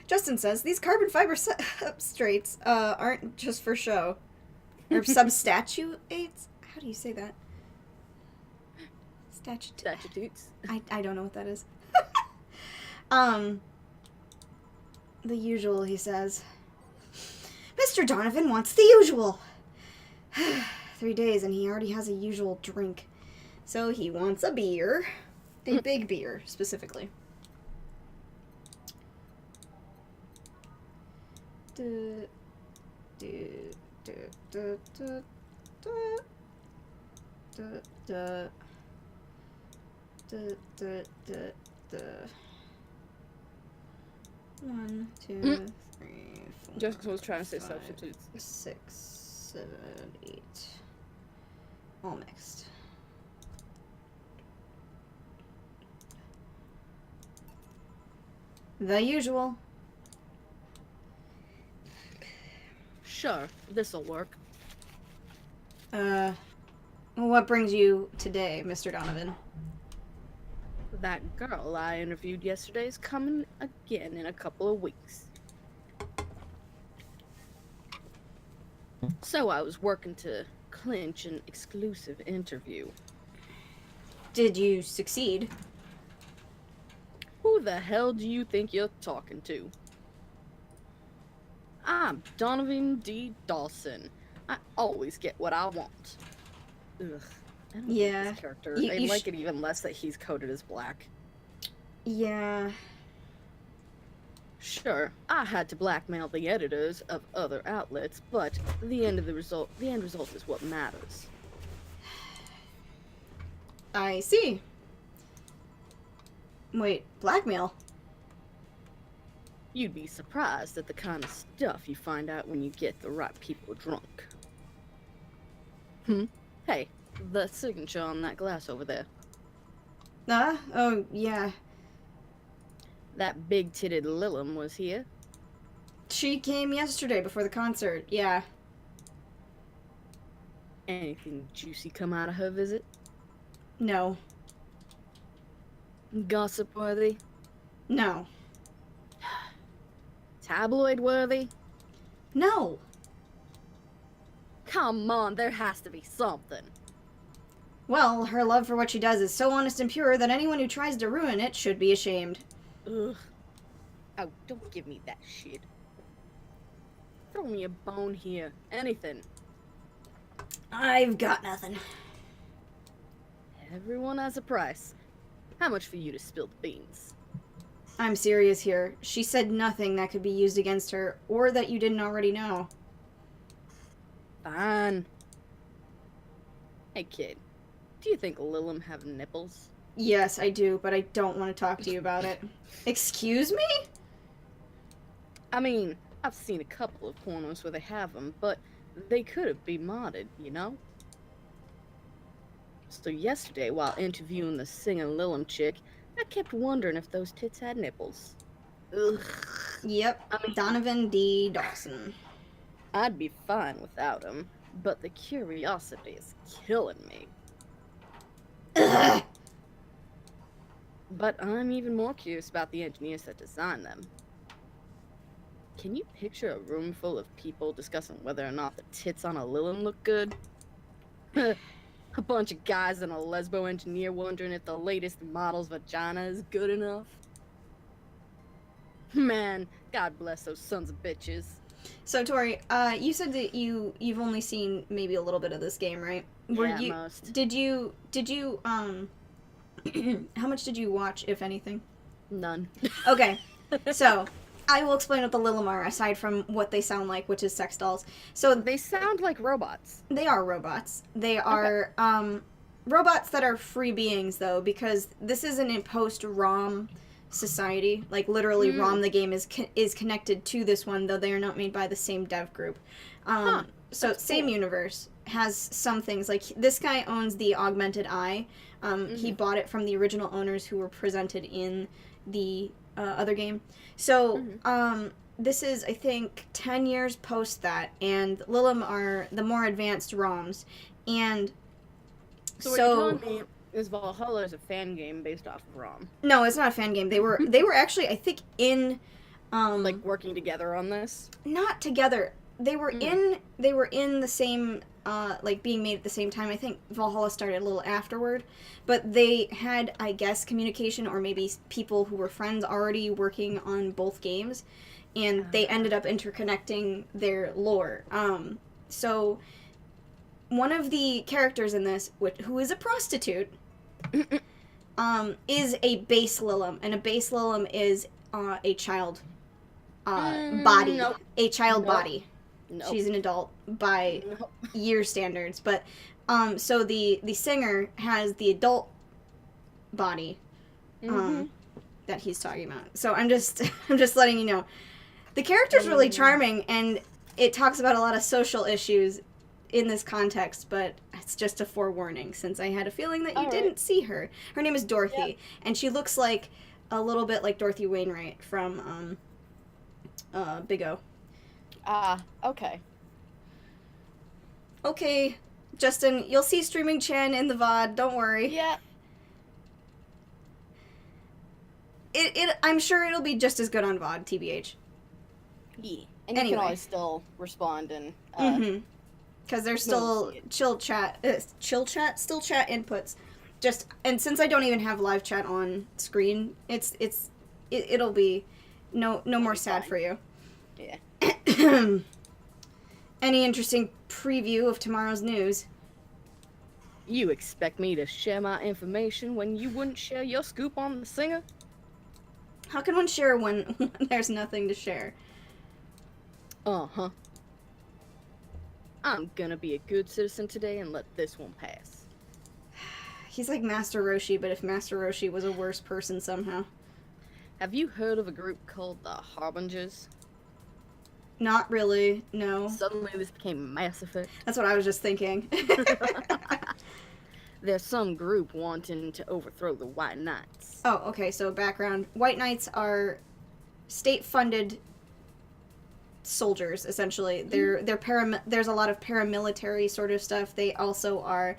Justin says these carbon fiber substrates aren't just for show. Or substatuates? How do you say that? Statutes. I don't know what that is. The usual, he says. Mr. Donovan wants the usual. 3 days and he already has a usual drink. So he wants a beer. A big beer, specifically. Du- du- du- du- du- du- du- du- du- du- du- du. 1, 2, 3, 4. Just was trying to say 5, substitutes. 6, 7, 8. All mixed. The usual. Sure, this'll work. What brings you today, Mr. Donovan? That girl I interviewed yesterday is coming again in a couple of weeks. So I was working to clinch an exclusive interview. Did you succeed? Who the hell do you think you're talking to? I'm Donovan D. Dawson. I always get what I want. Ugh. I don't Yeah, like this character. you- I you like it even less that he's coded as black. Yeah. Sure, I had to blackmail the editors of other outlets, but the end result is what matters. I see. Wait, blackmail? You'd be surprised at the kind of stuff you find out when you get the right people drunk. Hey, the signature on that glass over there. Oh, yeah. That big-titted Lilum was here. She came yesterday before the concert, yeah. Anything juicy come out of her visit? No. Gossip-worthy? No. Tabloid-worthy? No. Come on, there has to be something. Well, her love for what she does is so honest and pure that anyone who tries to ruin it should be ashamed. Ugh. Oh, don't give me that shit. Throw me a bone here. Anything. I've got nothing. Everyone has a price. How much for you to spill the beans? I'm serious here. She said nothing that could be used against her, or that you didn't already know. Fine. Hey kid, do you think Lilum have nipples? Yes, I do, but I don't want to talk to you about it. Excuse me? I mean, I've seen a couple of pornos where they have them, but they could have been modded, you know? So yesterday, while interviewing the singing Lilum chick, I kept wondering if those tits had nipples. Ugh. Yep, I mean, Donovan D. Dawson. I'd be fine without him, but the curiosity is killing me. Ugh. But I'm even more curious about the engineers that designed them. Can you picture a room full of people discussing whether or not the tits on a Lilum look good? A bunch of guys and a lesbo engineer wondering if the latest model's vagina is good enough? Man, God bless those sons of bitches. So, Tori, you said that you've only seen maybe a little bit of this game, right? Yeah, most. Did you, how much did you watch, if anything? None. Okay, so, I will explain what the Lilum are, aside from what they sound like, which is sex dolls. So, They sound like robots. they are robots. They are, robots that are free beings, though, because this isn't in post-ROM society. Like, literally, ROM, the game, is connected to this one, though they are not made by the same dev group. So, That's same cool. universe, has some things. Like, this guy owns the Augmented Eye. He bought it from the original owners who were presented in the other game. So, this is, I think, 10 years post that, and Lilum are the more advanced ROMs. And So what you're telling me is Valhalla is a fan game based off of ROM. no, it's not a fan game. They were actually, I think, in Like working together on this? not together. They were in the same like being made at the same time. I think Valhalla started a little afterward, but they had, I guess, communication, or maybe people who were friends already working on both games, and they ended up interconnecting their lore. So one of the characters in this, who is a prostitute, is a base Lilum, and a base Lilum is a child body, Nope. a child Nope. body. No. She's an adult by year standards, but so the singer has the adult body that he's talking about. So I'm just letting you know. The character's really charming, and it talks about a lot of social issues in this context, but it's just a forewarning, since I had a feeling that you didn't see her. Her name is Dorothy, and she looks like a little bit like Dorothy Wainwright from Big O. Okay. Okay, Justin, you'll see Streaming Chan in the VOD, don't worry. Yeah. I'm sure it'll be just as good on VOD, TBH. Yeah. And you Anyway. can always still respond and Because there's No, still see it. chill chat inputs. And since I don't even have live chat on screen, it'll be no more be sad fine. for you. Yeah. Any interesting preview of tomorrow's news? You expect me to share my information when you wouldn't share your scoop on the singer? How can one share when there's nothing to share? Uh-huh. I'm gonna be a good citizen today and let this one pass. He's like Master Roshi, but if Master Roshi was a worse person somehow. Have you heard of a group called the Harbingers? Not really, no. Suddenly this became Mass Effect. That's what I was just thinking. There's some group wanting to overthrow the White Knights. Oh, okay, so background. White Knights are state-funded soldiers, essentially. They're there's a lot of paramilitary sort of stuff. They also are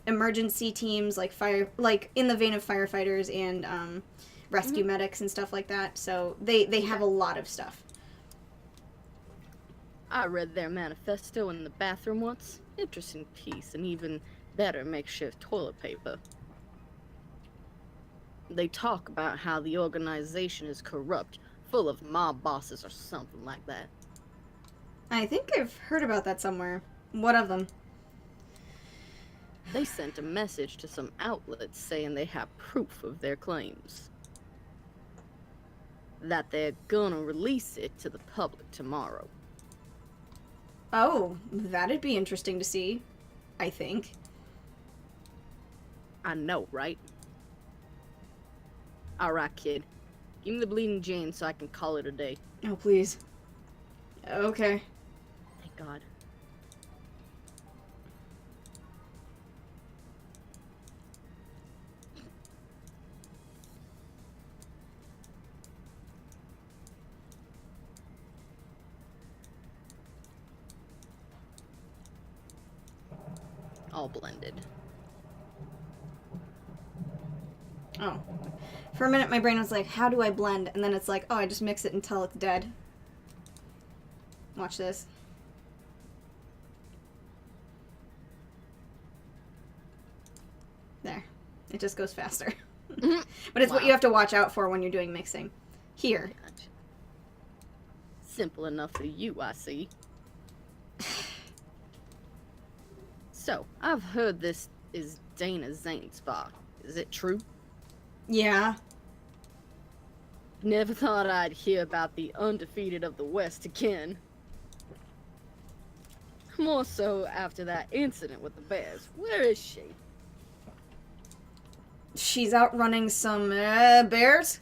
emergency teams, like in the vein of firefighters and rescue medics and stuff like that. So they have a lot of stuff. I read their manifesto in the bathroom once. Interesting piece, and even better makeshift toilet paper. They talk about how the organization is corrupt, full of mob bosses or something like that. I think I've heard about that somewhere. What of them? They sent a message to some outlets saying they have proof of their claims. That they're gonna release it to the public tomorrow. Oh, that'd be interesting to see, I think. I know, right? Alright, kid. Give me the Bleeding Jane so I can call it a day. Oh, please. Okay. Thank God. All blended. Oh. For a minute, my brain was like, how do I blend? And then it's like, oh, I just mix it until it's dead. Watch this. There. It just goes faster. But it's what Wow. you have to watch out for when you're doing mixing. Here. Gotcha. Simple enough for you, I see. So, I've heard this is Dana Zane's spot. Is it true? Yeah. Never thought I'd hear about the undefeated of the West again. More so after that incident with the bears. Where is she? She's outrunning some bears.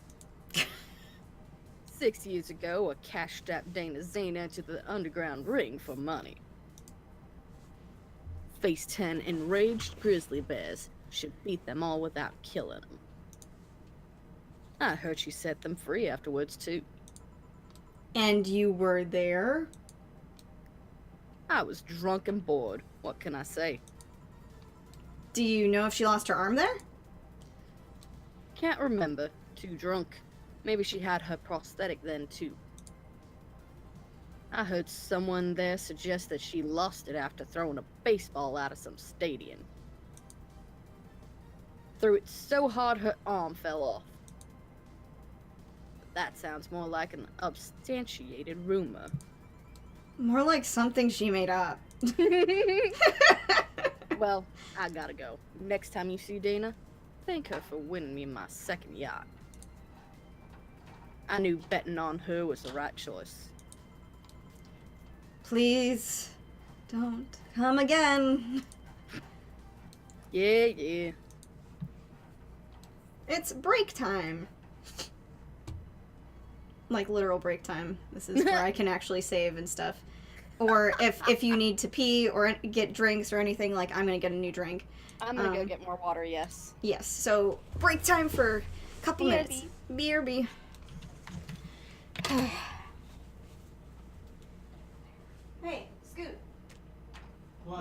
6 years ago, a cash-strapped Dana Zane entered the underground ring for money. Faced 10 enraged grizzly bears. Should beat them all without killing them. I heard she set them free afterwards, too. And you were there? I was drunk and bored. What can I say? Do you know if she lost her arm there? Can't remember. Too drunk. Maybe she had her prosthetic then, too. I heard someone there suggest that she lost it after throwing a baseball out of some stadium. Threw it so hard her arm fell off. But that sounds more like an substantiated rumor. More like something she made up. Well, I gotta go. Next time you see Dana, thank her for winning me my second yacht. I knew betting on her was the right choice. Please, don't come again. Yeah. It's break time. Like literal break time. This is where I can actually save and stuff. Or if you need to pee or get drinks or anything, like I'm gonna get a new drink. I'm gonna go get more water, yes. Yes, so break time for a couple BRB. minutes. BRB. Hey, Scoot. What?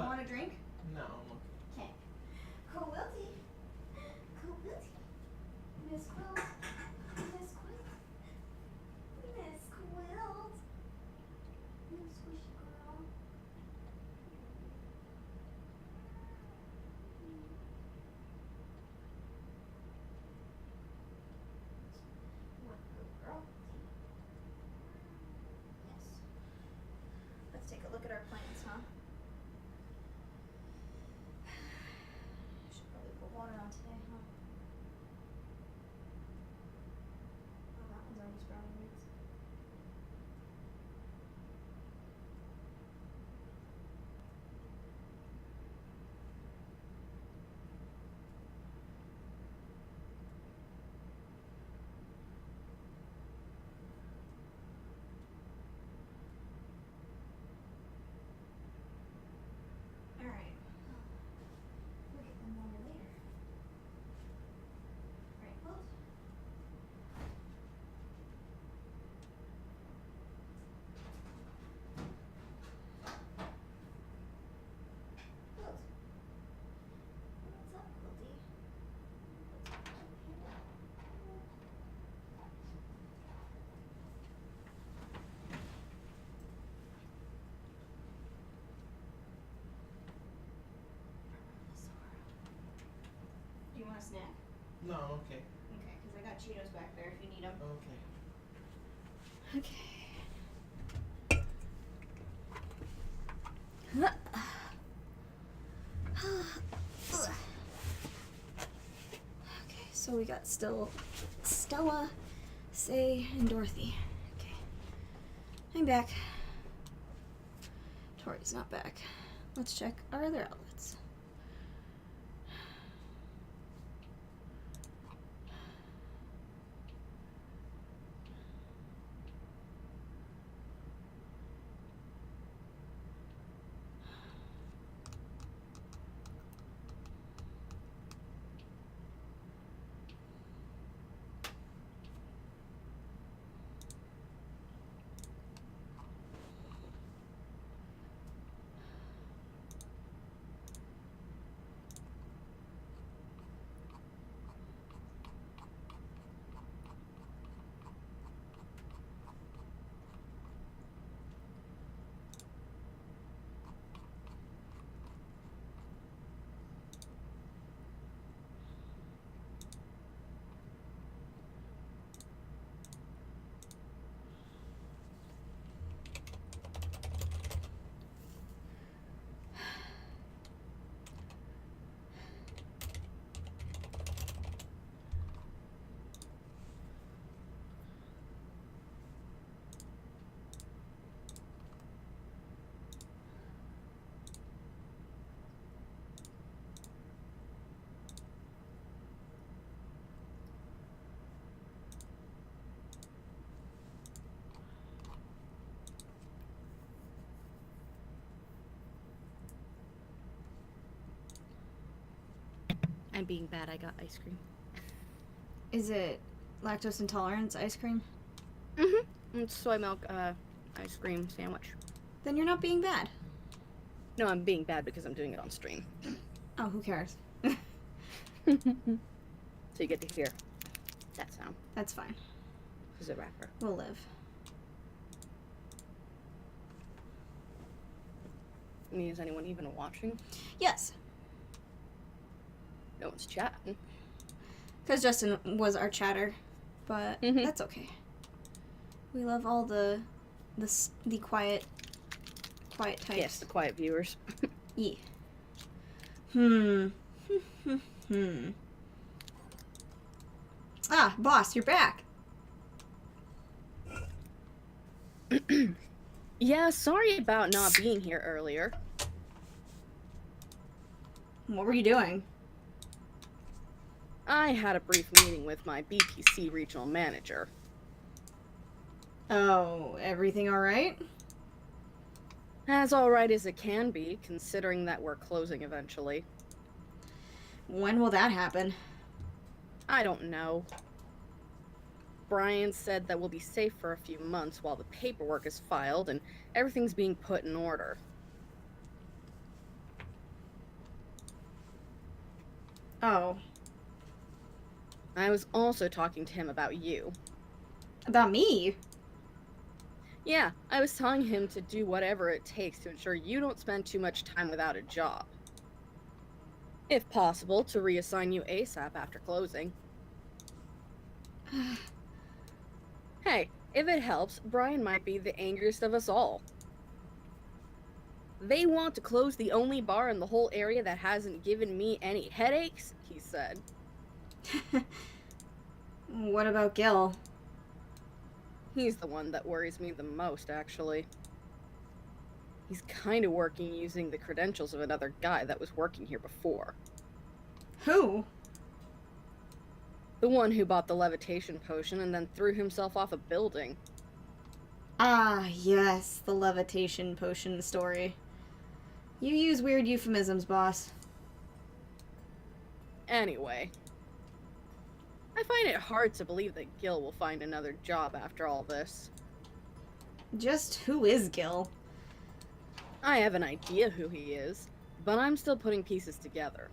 want a snack? No, okay. Okay, because I got Cheetos back there if you need them. Okay. Okay. Okay, so we got still Stella, Say, and Dorothy. Okay. I'm back. Tori's not back. Let's check our other outlets. I'm being bad, I got ice cream. Is it lactose intolerance ice cream? Mm-hmm. It's soy milk, ice cream sandwich. Then you're not being bad. No, I'm being bad because I'm doing it on stream. Oh, who cares? So you get to hear that sound. That's fine. Who's a rapper? We'll live. I mean, is anyone even watching? Yes, No one's chatting. because Justin was our chatter, but Mhm. that's okay. We love all the quiet types. Yes, the quiet viewers. Yeah. Ah, boss, you're back. Yeah, sorry about not being here earlier. What were you doing? I had a brief meeting with my BPC regional manager. Oh, everything all right? As alright as it can be, considering that we're closing eventually. When will that happen? I don't know. Brian said that we'll be safe for a few months while the paperwork is filed and everything's being put in order. Oh, I was also talking to him about you. about me? Yeah, I was telling him to do whatever it takes to ensure you don't spend too much time without a job. If possible, to reassign you ASAP after closing. Hey, if it helps, Brian might be the angriest of us all. They want to close the only bar in the whole area that hasn't given me any headaches, he said. What about Gil? He's the one that worries me the most, actually. He's kind of working using the credentials of another guy that was working here before. Who? The one who bought the levitation potion and then threw himself off a building. Ah, yes, the levitation potion story. You use weird euphemisms, boss. Anyway, I find it hard to believe that Gil will find another job after all this. Just who is Gil? I have an idea who he is, but I'm still putting pieces together.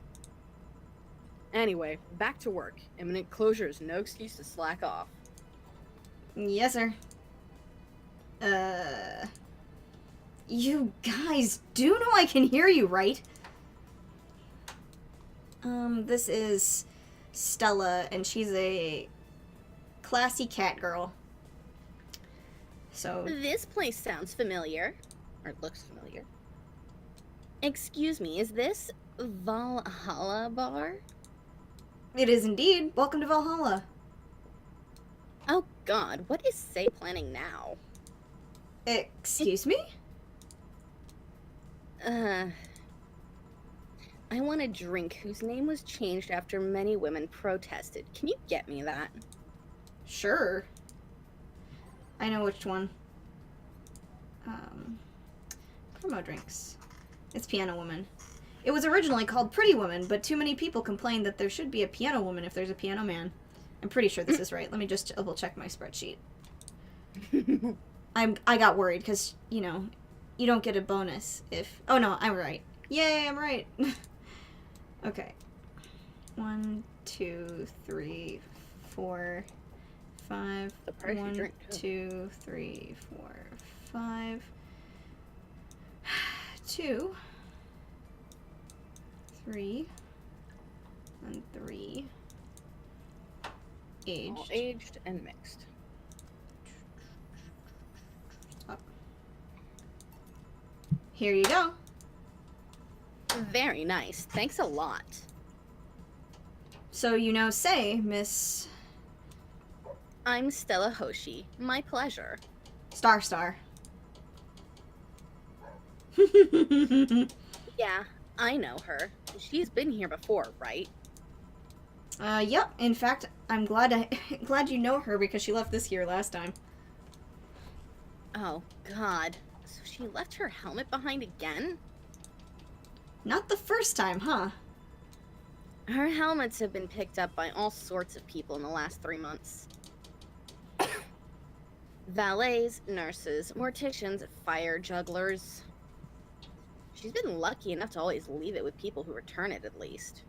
Anyway, back to work. Imminent closure is no excuse to slack off. Yes, sir. You guys do know I can hear you, right? This is Stella, and she's a classy cat girl. So, This place sounds familiar. Or looks familiar. Excuse me, is this Valhalla Bar? it is indeed. Welcome to Valhalla. Oh god, what is Say planning now? Excuse me? I want a drink whose name was changed after many women protested. Can you get me that? Sure. I know which one. Promo drinks. It's Piano Woman. It was originally called Pretty Woman, but too many people complained that there should be a piano woman if there's a piano man. I'm pretty sure this is right. Let me just double check my spreadsheet. I got worried because, you know, you don't get a bonus if... Oh no, I'm right. Yay, I'm right. Okay. 1, 2, 3, 4, 5. The price you 1, drink, too. 2, 3, 4, 5. 2, 3, and 3. Aged. All aged and mixed. Up. Here you go. Very nice. Thanks a lot. So you know, say, Miss I'm Stella Hoshi. My pleasure. Star. Yeah, I know her. She's been here before, right? Yep. In fact, I'm glad glad you know her because she left this year last time. Oh, God. So she left her helmet behind again? Not the first time, huh? Her helmets have been picked up by all sorts of people in the last 3 months. Valets, nurses, morticians, fire jugglers. She's been lucky enough to always leave it with people who return it, at least.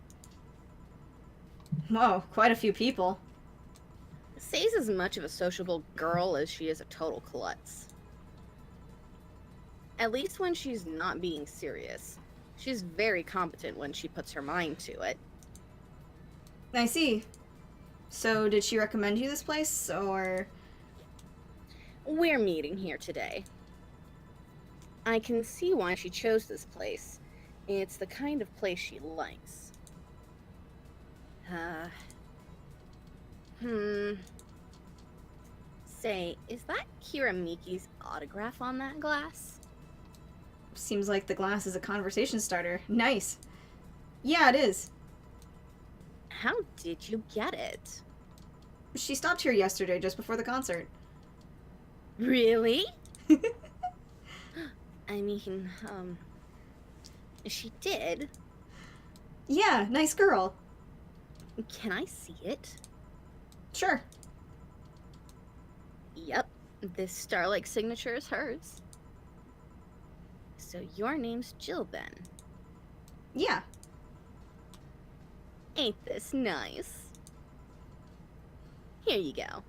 Whoa, quite a few people. Say's as much of a sociable girl as she is a total klutz. At least when she's not being serious. She's very competent when she puts her mind to it. I see. So did she recommend you this place, or... We're meeting here today. I can see why she chose this place. It's the kind of place she likes. Say, is that Kira Miki's autograph on that glass? Seems like the glass is a conversation starter. Nice. Yeah, it is. How did you get it? She stopped here yesterday just before the concert. Really? I mean, she did. Yeah, nice girl. Can I see it? Sure. Yep, this Starlight signature is hers. So your name's Jill then. Yeah. Ain't this nice? Here you go.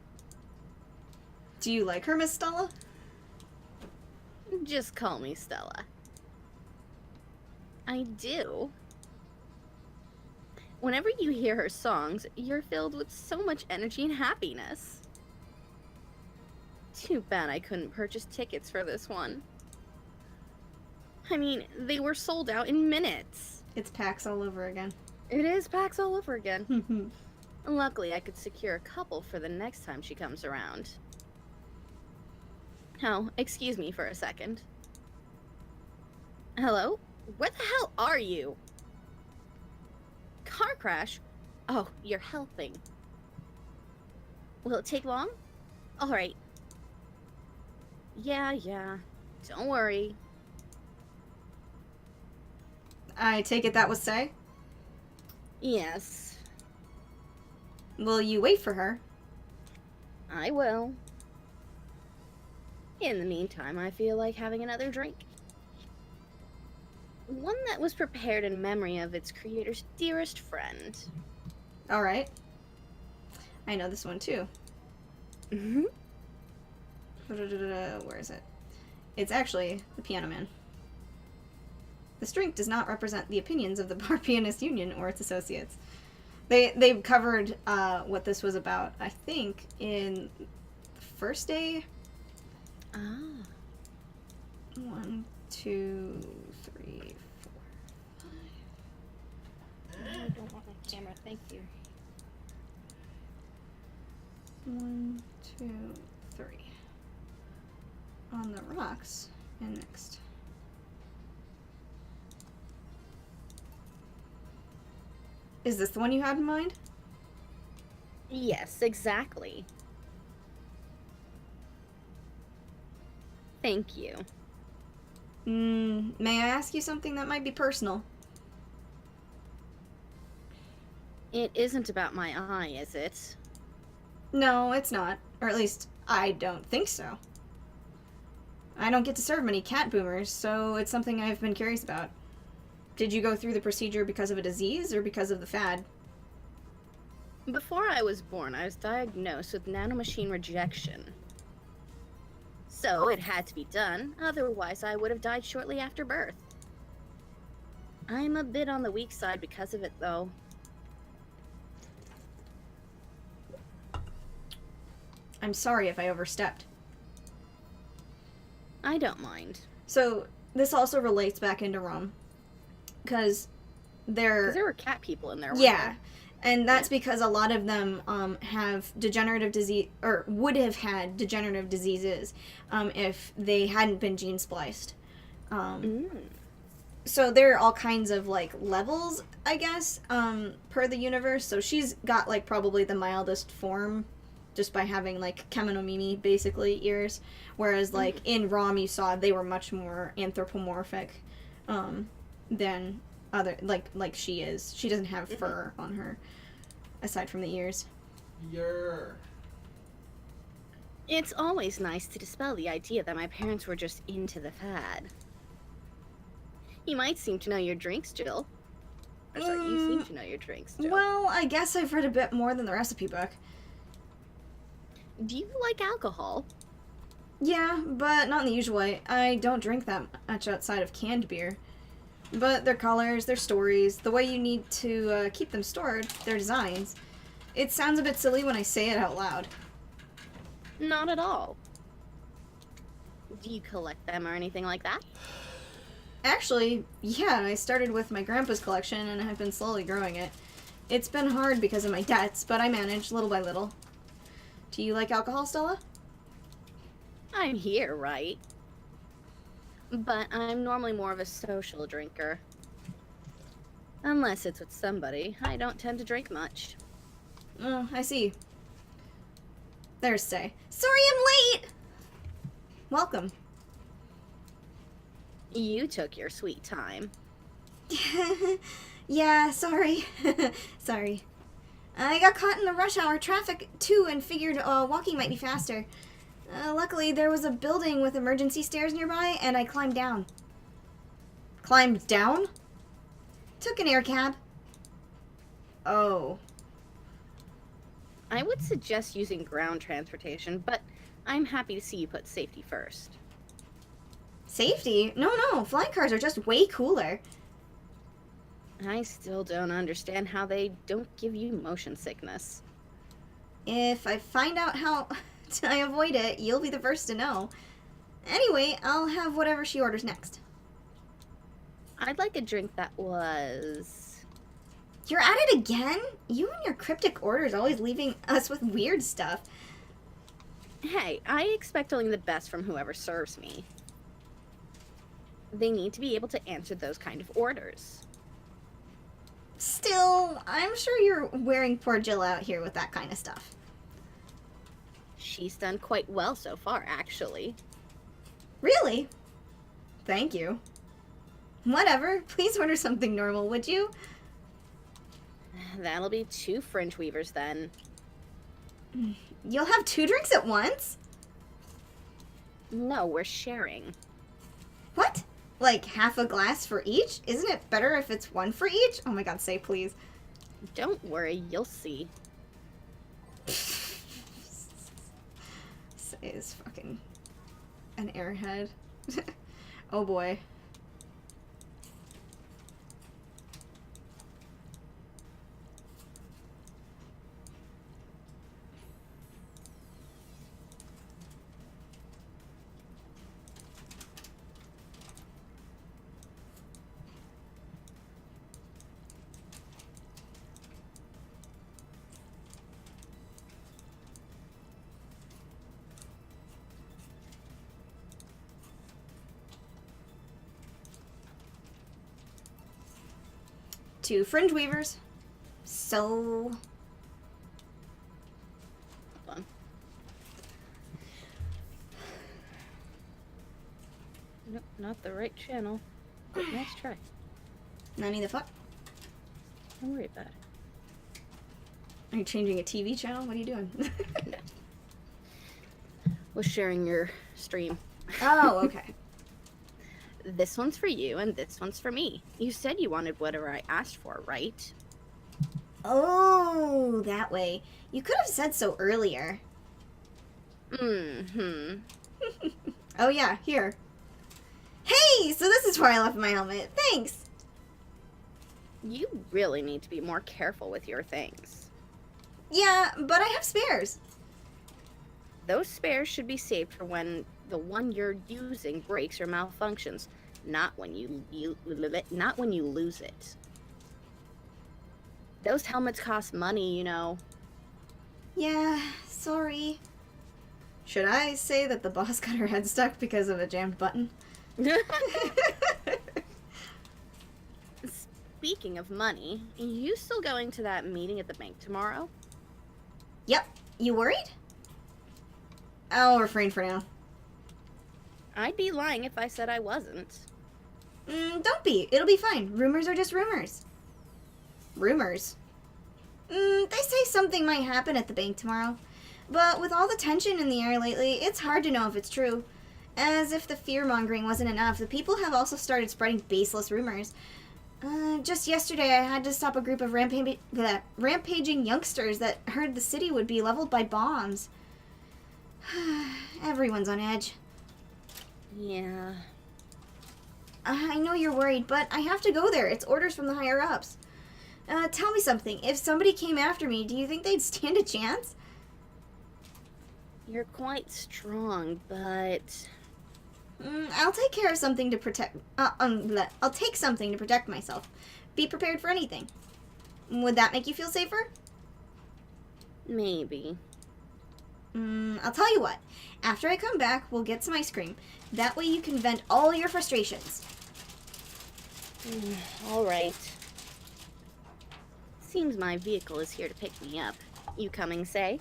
Do you like her, Miss Stella? Just call me Stella. I do. Whenever you hear her songs, you're filled with so much energy and happiness. Too bad I couldn't purchase tickets for this one. I mean, they were sold out in minutes. It's PAX all over again. It is PAX all over again. Luckily, I could secure a couple for the next time she comes around. Oh, excuse me for a second. Hello? Where the hell are you? Car crash? Oh, you're helping. Will it take long? Alright. Yeah. Don't worry. I take it that was Say? Yes, Will you wait for her? I will. In the meantime, I feel like having another drink. One that was prepared in memory of its creator's dearest friend. Alright. I know this one too. Mm-hmm. Where is it? It's actually the Piano Man. This drink does not represent the opinions of the Bar Pianist Union or its associates. They covered what this was about, I think, in the first day. Ah. 1, 2, 3, 4. I don't want my camera, thank you. 1, 2, 3. On the rocks. And next. Is this the one you had in mind? Yes, exactly. Thank you. May I ask you something that might be personal? It isn't about my eye, is it? No, it's not. Or at least, I don't think so. I don't get to serve many cat boomers, so it's something I've been curious about. Did you go through the procedure because of a disease or because of the fad? Before I was born, I was diagnosed with nanomachine rejection. So it had to be done, otherwise I would have died shortly after birth. I'm a bit on the weak side because of it, though. I'm sorry if I overstepped. I don't mind. So, this also relates back into Rome. Because Because there were cat people in there, weren't Yeah. there? And that's because a lot of them have degenerative disease, or would have had degenerative diseases if they hadn't been gene spliced. So there are all kinds of like levels, I guess, per the universe. So she's got like probably the mildest form, just by having like Kemonomimi basically ears, whereas like in Rom you saw they were much more anthropomorphic than other like she is. She doesn't have fur on her aside from the ears. It's always nice to dispel the idea that my parents were just into the fad. You might seem to know your drinks, Jill. Or sorry, you seem to know your drinks, Jill. Well, I guess I've read a bit more than the recipe book. Do you like alcohol? Yeah, but not in the usual way. I don't drink that much outside of canned beer. But their colors, their stories, the way you need to keep them stored, their designs. It sounds a bit silly when I say it out loud. Not at all. Do you collect them or anything like that? Actually, yeah, I started with my grandpa's collection and I've been slowly growing it. It's been hard because of my debts, but I manage little by little. Do you like alcohol, Stella? I'm here, right? But I'm normally more of a social drinker. Unless it's with somebody, I don't tend to drink much. Oh, I see. There's Say. Sorry I'm late! Welcome. You took your sweet time. Yeah, sorry. Sorry. I got caught in the rush hour traffic, too, and figured walking might be faster. Luckily, there was a building with emergency stairs nearby, and I climbed down. Climbed down? Took an air cab. Oh. I would suggest using ground transportation, but I'm happy to see you put safety first. Safety? No, flying cars are just way cooler. I still don't understand how they don't give you motion sickness. If I find out how I avoid it, you'll be the first to know. Anyway, I'll have whatever she orders next. I'd like a drink that was... You're at it again? You and your cryptic orders always leaving us with weird stuff. Hey, I expect only the best from whoever serves me. They need to be able to answer those kind of orders. Still, I'm sure you're wearing poor Jill out here with that kind of stuff. She's done quite well so far, actually. Really? Thank you. Whatever, please order something normal, would you? That'll be 2 fringe weavers then. You'll have 2 drinks at once? No, we're sharing. What? Like half a glass for each? Isn't it better if it's 1 for each? Oh my god, say please. Don't worry, you'll see. Say is fucking an airhead. Oh boy. to fringe weavers. So... Hold on. Nope, not the right channel. But nice try. None the fuck? Don't worry about it. Are you changing a TV channel? What are you doing? Was sharing your stream. Oh, okay. This one's for you and this one's for me. You said you wanted whatever I asked for, right? Oh, that way. You could have said so earlier. Mm-hmm. Oh yeah, here. Hey, so this is where I left my helmet. Thanks. You really need to be more careful with your things. Yeah, but I have spares. Those spares should be saved for when the one you're using breaks or malfunctions, not when you lose it. Those helmets cost money, you know. Yeah, sorry. Should I say that the boss got her head stuck because of a jammed button? Speaking of money, you still going to that meeting at the bank tomorrow? Yep. You worried? I'll refrain for now. I'd be lying if I said I wasn't. Don't be. It'll be fine. Rumors are just rumors. Rumors? They say something might happen at the bank tomorrow. But with all the tension in the air lately, it's hard to know if it's true. As if the fear-mongering wasn't enough, the people have also started spreading baseless rumors. Just yesterday I had to stop a group of rampaging youngsters that heard the city would be leveled by bombs. Everyone's on edge. Yeah. I know you're worried, but I have to go there. It's orders from the higher-ups. Tell me something. If somebody came after me, do you think they'd stand a chance? You're quite strong, but... I'll take care of something to protect... I'll take something to protect myself. Be prepared for anything. Would that make you feel safer? maybe. I'll tell you what. After I come back, we'll get some ice cream. That way you can vent all your frustrations. All right. Seems my vehicle is here to pick me up. You coming, say?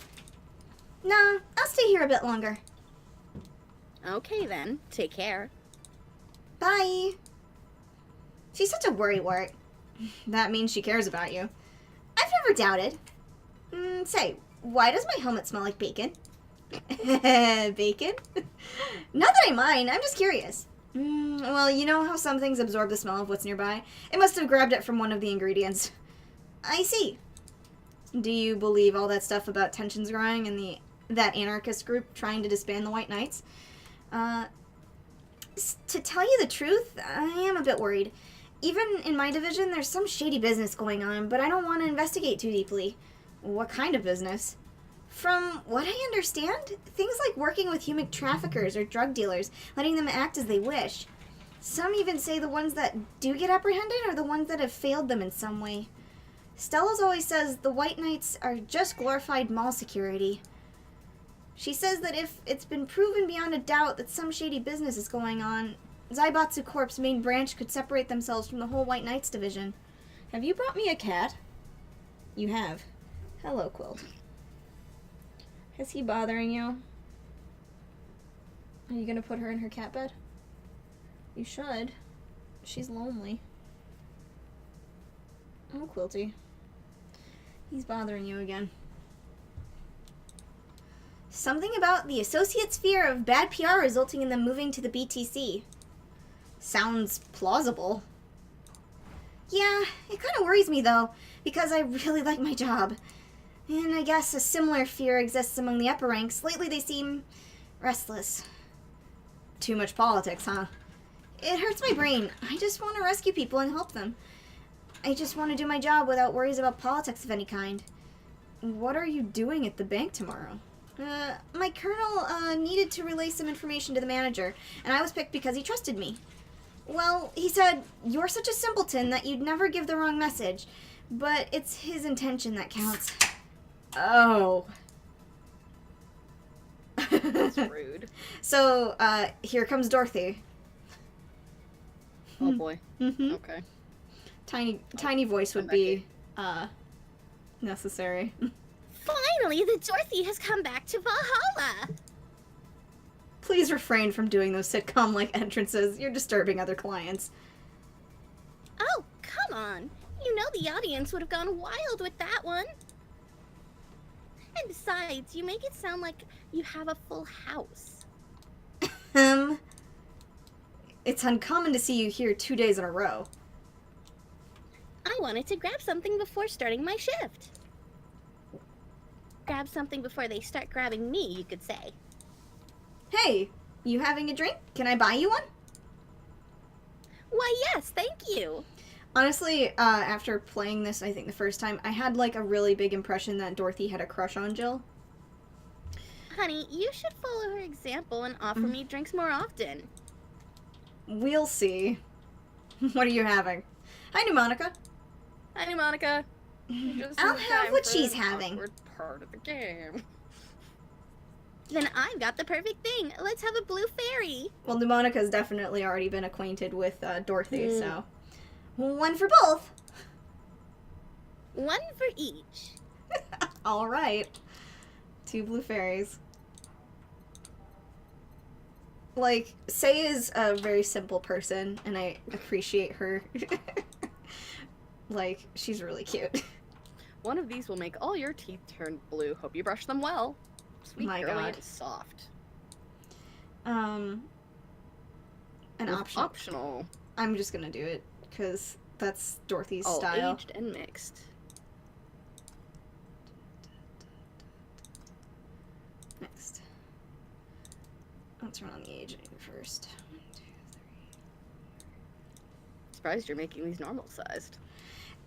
Nah, I'll stay here a bit longer. Okay then. Take care. Bye. She's such a worrywart. That means she cares about you. I've never doubted. Say, why does my helmet smell like bacon? Bacon? Not that I mind, I'm just curious. Well, you know how some things absorb the smell of what's nearby? It must have grabbed it from one of the ingredients. I see. Do you believe all that stuff about tensions growing and that anarchist group trying to disband the White Knights? To tell you the truth, I am a bit worried. Even in my division, there's some shady business going on, but I don't want to investigate too deeply. What kind of business? From what I understand, things like working with human traffickers or drug dealers, letting them act as they wish. Some even say the ones that do get apprehended are the ones that have failed them in some way. Stella's always says the White Knights are just glorified mall security. She says that if it's been proven beyond a doubt that some shady business is going on, Zaibatsu Corp's main branch could separate themselves from the whole White Knights division. Have you brought me a cat? You have. Hello, Quilt. Is he bothering you? Are you gonna put her in her cat bed? You should. She's lonely. Oh, Quilty. He's bothering you again. Something about the associates' fear of bad PR resulting in them moving to the BTC. Sounds plausible. Yeah, it kind of worries me though, because I really like my job. And I guess a similar fear exists among the upper ranks. Lately they seem restless. Too much politics, huh? It hurts my brain. I just want to rescue people and help them. I just want to do my job without worries about politics of any kind. What are you doing at the bank tomorrow? My colonel needed to relay some information to the manager, and I was picked because he trusted me. Well, he said, "You're such a simpleton that you'd never give the wrong message, but it's his intention that counts." Oh. That's rude. So, here comes Dorothy. Oh boy. Mm-hmm. Okay. Tiny voice would be necessary. Finally, the Dorothy has come back to Valhalla. Please refrain from doing those sitcom-like entrances. You're disturbing other clients. Oh, come on. You know the audience would have gone wild with that one. And besides, you make it sound like you have a full house. It's uncommon to see you here 2 days in a row. I wanted to grab something before starting my shift. Grab something before they start grabbing me, you could say. Hey, you having a drink? Can I buy you one? Why, yes, thank you. Honestly, after playing this, I think the first time, I had like a really big impression that Dorothy had a crush on Jill. Honey, you should follow her example and offer me drinks more often. We'll see. What are you having? Hi, Pneumonica. Hi, Monica. I'll have what she's having. Part of the game. Then I've got the perfect thing. Let's have a blue fairy. Well, Pneumonica's definitely already been acquainted with Dorothy, so... One for both. One for each. All right. 2 blue fairies. Like, Say is a very simple person, and I appreciate her. Like, she's really cute. One of these will make all your teeth turn blue. Hope you brush them well. Sweet, My girly, God. and soft. An optional. Optional. I'm just gonna do it, because that's Dorothy's All style. aged and mixed. Next. I'll turn on the aging first. 1, 2, 3. Surprised you're making these normal sized.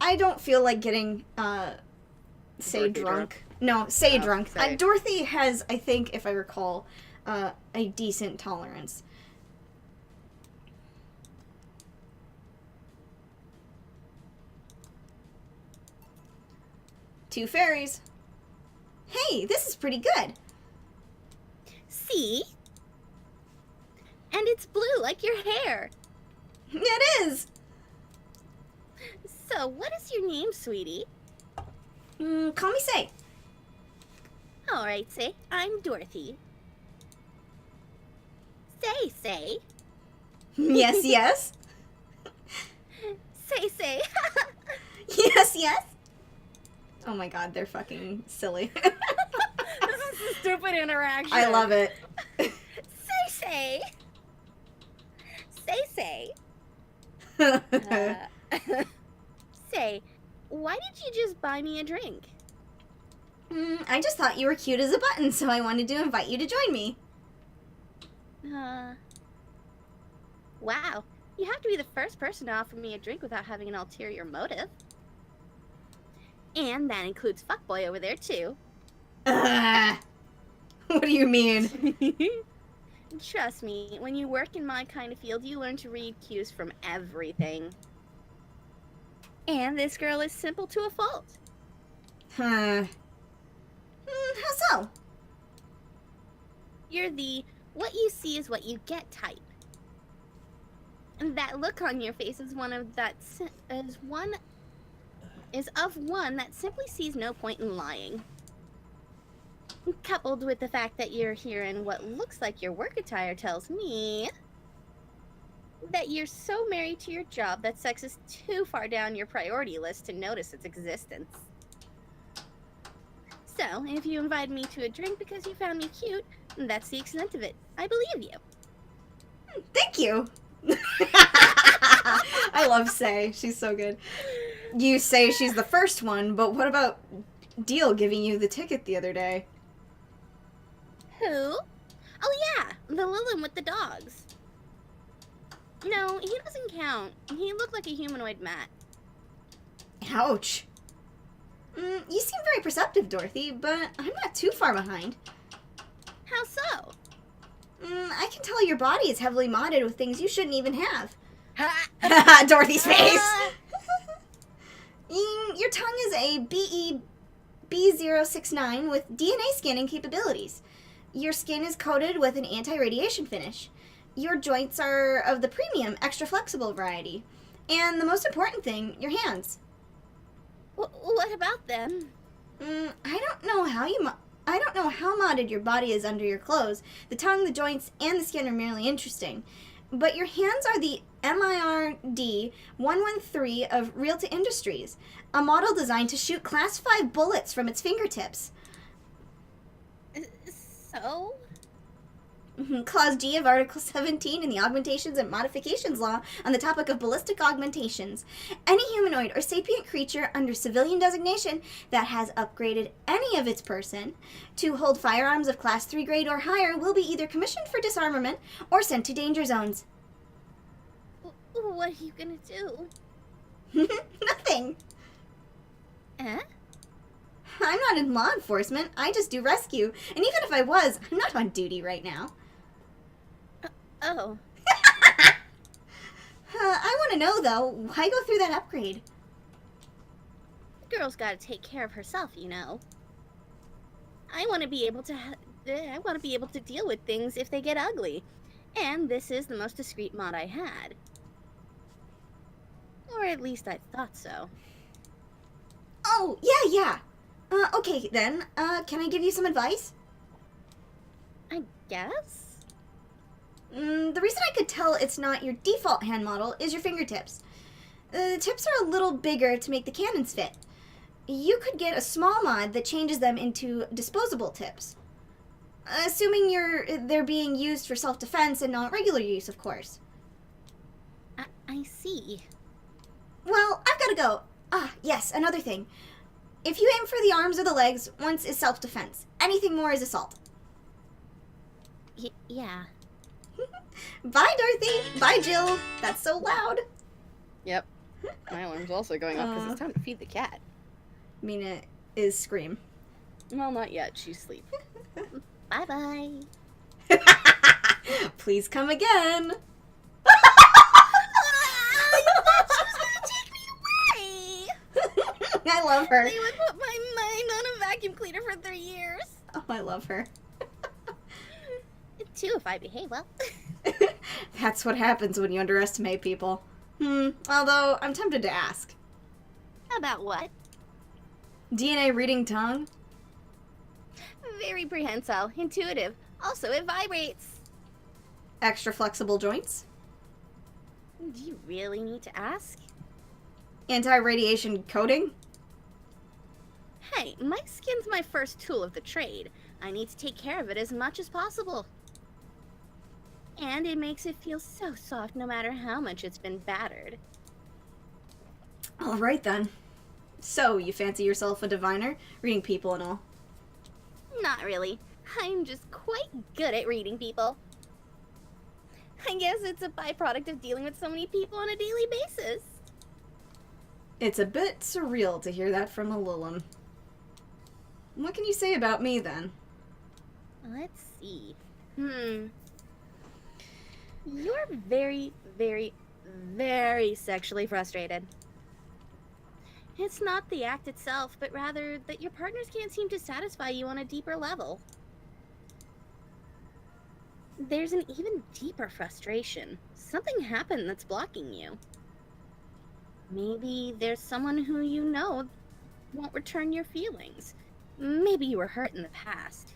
I don't feel like getting, Say Dorothy drunk. No, Say Oh, drunk. Say. Dorothy has, I think, if I recall, a decent tolerance. Two fairies. Hey, this is pretty good. See? And it's blue like your hair. It is. So, what is your name, sweetie? Call me Say. Alright, Say. I'm Dorothy. Say. Yes, yes. Say. Yes, yes. Oh my god, they're fucking silly. This is a stupid interaction. I love it. Say. Say, why did you just buy me a drink? I just thought you were cute as a button, so I wanted to invite you to join me. Wow. You have to be the first person to offer me a drink without having an ulterior motive. And that includes fuckboy over there, too. What do you mean? Trust me, when you work in my kind of field, you learn to read cues from everything. And this girl is simple to a fault. Huh. How so? You're the what you see is what you get type. And that look on your face is one that simply sees no point in lying. Coupled with the fact that you're here in what looks like your work attire tells me that you're so married to your job that sex is too far down your priority list to notice its existence. So, if you invited me to a drink because you found me cute, that's the extent of it. I believe you. Thank you. I love Say. She's so good. You say she's the first one, but what about Deal giving you the ticket the other day? Who? Oh yeah, the Lilin with the dogs. No, he doesn't count. He looked like a humanoid mat. Ouch. You seem very perceptive, Dorothy, but I'm not too far behind. How so? I can tell your body is heavily modded with things you shouldn't even have. Ha! Dorothy's face! Your tongue is a B069 with DNA scanning capabilities. Your skin is coated with an anti-radiation finish. Your joints are of the premium, extra flexible variety. And the most important thing, your hands. What about them? I don't know how modded your body is under your clothes. The tongue, the joints, and the skin are merely interesting. But your hands are the MIRD 113 of Realta Industries, a model designed to shoot Class 5 bullets from its fingertips. So? Clause G of Article 17 in the Augmentations and Modifications Law on the topic of ballistic augmentations. Any humanoid or sapient creature under civilian designation that has upgraded any of its person to hold firearms of Class 3 grade or higher will be either commissioned for disarmament or sent to danger zones. What are you gonna do? Nothing. Eh? I'm not in law enforcement. I just do rescue. And even if I was, I'm not on duty right now. Oh. I want to know, though, why go through that upgrade? The girl's gotta take care of herself, you know. I want to be able to deal with things if they get ugly. And this is the most discreet mod I had. Or at least I thought so. Oh, yeah. Okay, then. Can I give you some advice? I guess? The reason I could tell it's not your default hand model is your fingertips. The tips are a little bigger to make the cannons fit. You could get a small mod that changes them into disposable tips. Assuming they're being used for self-defense and not regular use, of course. I see. Well, I've gotta go. Yes, another thing. If you aim for the arms or the legs, once is self-defense. Anything more is assault. Yeah. Bye, Dorothy. Bye, Jill. That's so loud. Yep. My alarm's also going off because it's time to feed the cat. Mina is Scream. Well, not yet. She's asleep. Bye-bye. Please come again. I love her. They would put my mind on a vacuum cleaner for 3 years. Oh, I love her. 2 if I behave well. That's what happens when you underestimate people. Although, I'm tempted to ask. About what? DNA reading tongue? Very prehensile, intuitive. Also, it vibrates. Extra flexible joints? Do you really need to ask? Anti-radiation coating? Hey, my skin's my first tool of the trade. I need to take care of it as much as possible. And it makes it feel so soft no matter how much it's been battered. Alright then. So, you fancy yourself a diviner? Reading people and all. Not really. I'm just quite good at reading people. I guess it's a byproduct of dealing with so many people on a daily basis. It's a bit surreal to hear that from a Lilum. What can you say about me, then? Let's see. You're very, very, very sexually frustrated. It's not the act itself, but rather that your partners can't seem to satisfy you on a deeper level. There's an even deeper frustration. Something happened that's blocking you. Maybe there's someone who you know won't return your feelings. Maybe you were hurt in the past.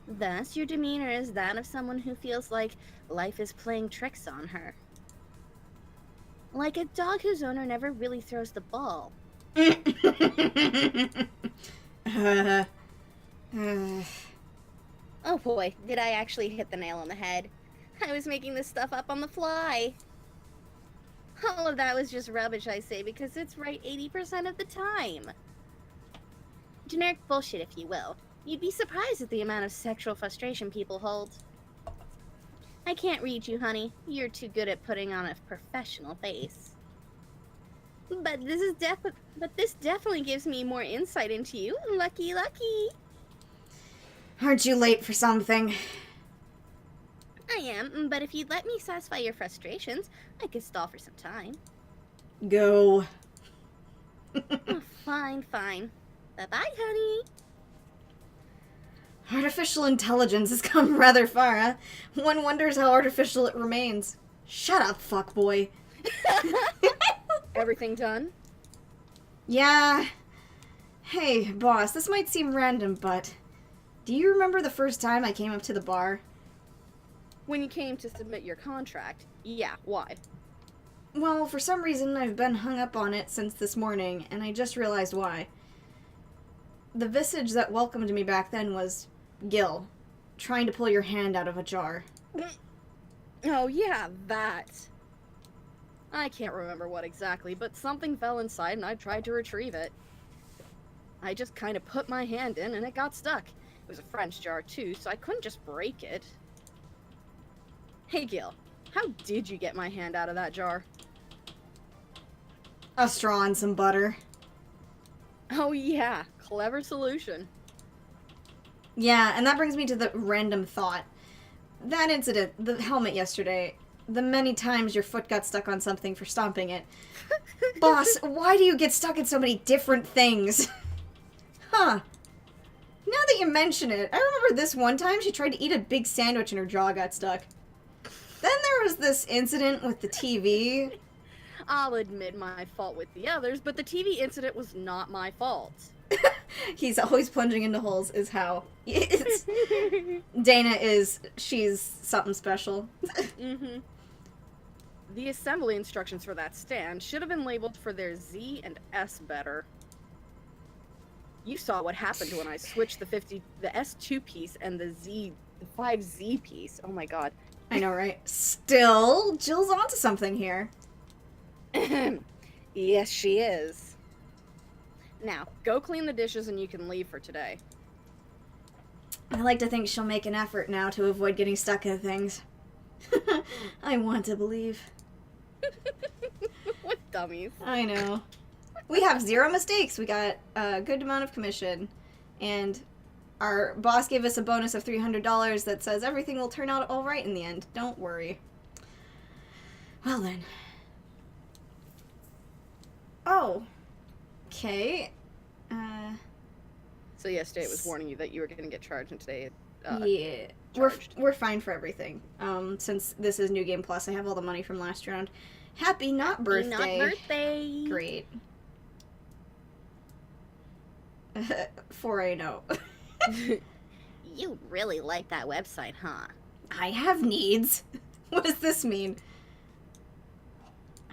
Thus, your demeanor is that of someone who feels like life is playing tricks on her. Like a dog whose owner never really throws the ball. Oh boy, did I actually hit the nail on the head. I was making this stuff up on the fly. All of that was just rubbish, I say, because it's right 80% of the time. Generic bullshit, if you will. You'd be surprised at the amount of sexual frustration people hold. I can't read you, honey. You're too good at putting on a professional face. But this definitely gives me more insight into you. Lucky, lucky. Aren't you late for something? I am, but if you'd let me satisfy your frustrations, I could stall for some time. Go. Oh, fine, fine. Bye-bye, honey. Artificial intelligence has come rather far, huh? One wonders how artificial it remains. Shut up, fuckboy. Everything done? Yeah. Hey, boss, this might seem random, but do you remember the first time I came up to the bar? When you came to submit your contract, yeah, why? Well, for some reason, I've been hung up on it since this morning, and I just realized why. The visage that welcomed me back then was Gil, trying to pull your hand out of a jar. Oh, yeah, that. I can't remember what exactly, but something fell inside and I tried to retrieve it. I just kind of put my hand in and it got stuck. It was a French jar, too, so I couldn't just break it. Hey, Gil, how did you get my hand out of that jar? A straw and some butter. Oh, yeah, clever solution. Yeah, and that brings me to the random thought. That incident, the helmet yesterday, the many times your foot got stuck on something for stomping it. Boss, why do you get stuck in so many different things? Huh. Now that you mention it, I remember this one time she tried to eat a big sandwich and her jaw got stuck. Then there was this incident with the TV. I'll admit my fault with the others, but the TV incident was not my fault. He's always plunging into holes is how. Dana she's something special. Mm-hmm. The assembly instructions for that stand should have been labeled for their Z and S better. You saw what happened when I switched the S2 piece and the 5Z piece. Oh my god. I know, right? Still, Jill's onto something here. Yes, she is. Now, go clean the dishes and you can leave for today. I like to think she'll make an effort now to avoid getting stuck in things. I want to believe. What dummies. I know. We have 0 mistakes. We got a good amount of commission. And our boss gave us a bonus of $300 that says everything will turn out all right in the end. Don't worry. Well then. Oh. Okay. So yesterday it was warning you that you were going to get charged, and today Yeah. charged. We're fine for everything. Since this is New Game Plus, I have all the money from last round. Happy not birthday. Not birthday. Great. 4A. You really like that website, huh? I have needs. What does this mean?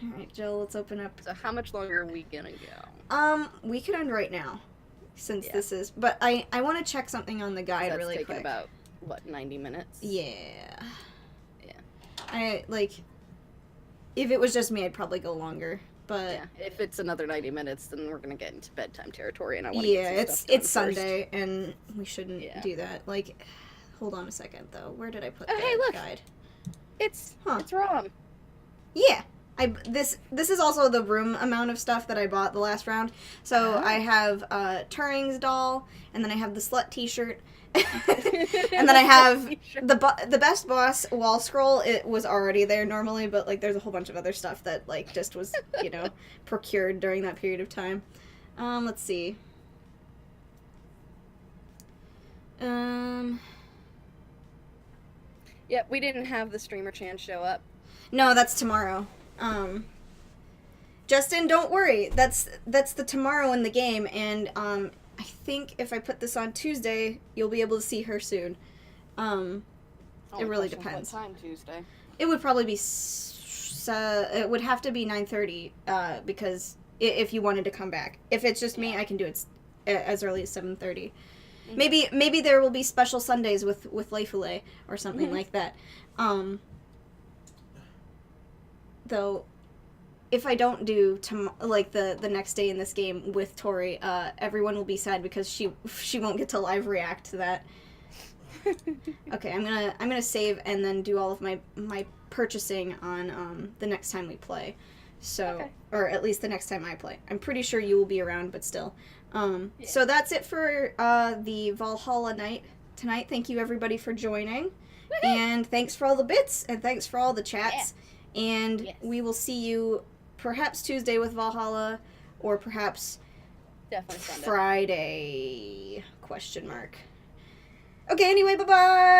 Alright, Jill, let's open up. So how much longer are we going to go? We could end right now. Since Yeah. this is... But I want to check something on the guide That's really taken quick. about, what, 90 minutes? Yeah. Yeah. If it was just me, I'd probably go longer. But... Yeah, if it's another 90 minutes, then we're gonna get into bedtime territory, and I want to Yeah, get some stuff done it's first. Sunday, and we shouldn't Yeah. do that. Like, hold on a second, though. Where did I put Oh, the hey, look. guide? It's Huh. it's wrong. Yeah. This is also the room amount of stuff that I bought the last round. So Oh. I have Turing's doll, and then I have the slut T-shirt, and then I have the best boss wall scroll. It was already there normally, but like there's a whole bunch of other stuff that like just was procured during that period of time. Let's see. Yep, we didn't have the streamer Chan show up. No, that's tomorrow. Justin, don't worry. That's the tomorrow in the game, and I think if I put this on Tuesday, you'll be able to see her soon. It really depends. What time Tuesday? It would probably be it would have to be 9:30 because if you wanted to come back. If it's just me, I can do it as early as 7:30. Mm-hmm. Maybe there will be special Sundays with Leifule or something like that. Though, if I don't do the next day in this game with Tori, everyone will be sad because she won't get to live react to that. Okay, I'm gonna save and then do all of my purchasing on the next time we play. So, Okay. or at least the next time I play. I'm pretty sure you will be around, but still. So that's it for the Valhalla night tonight. Thank you everybody for joining, and thanks for all the bits and thanks for all the chats. And Yes. we will see you perhaps Tuesday with Valhalla, or perhaps Definitely Sunday. Friday? ? Okay, anyway, bye-bye!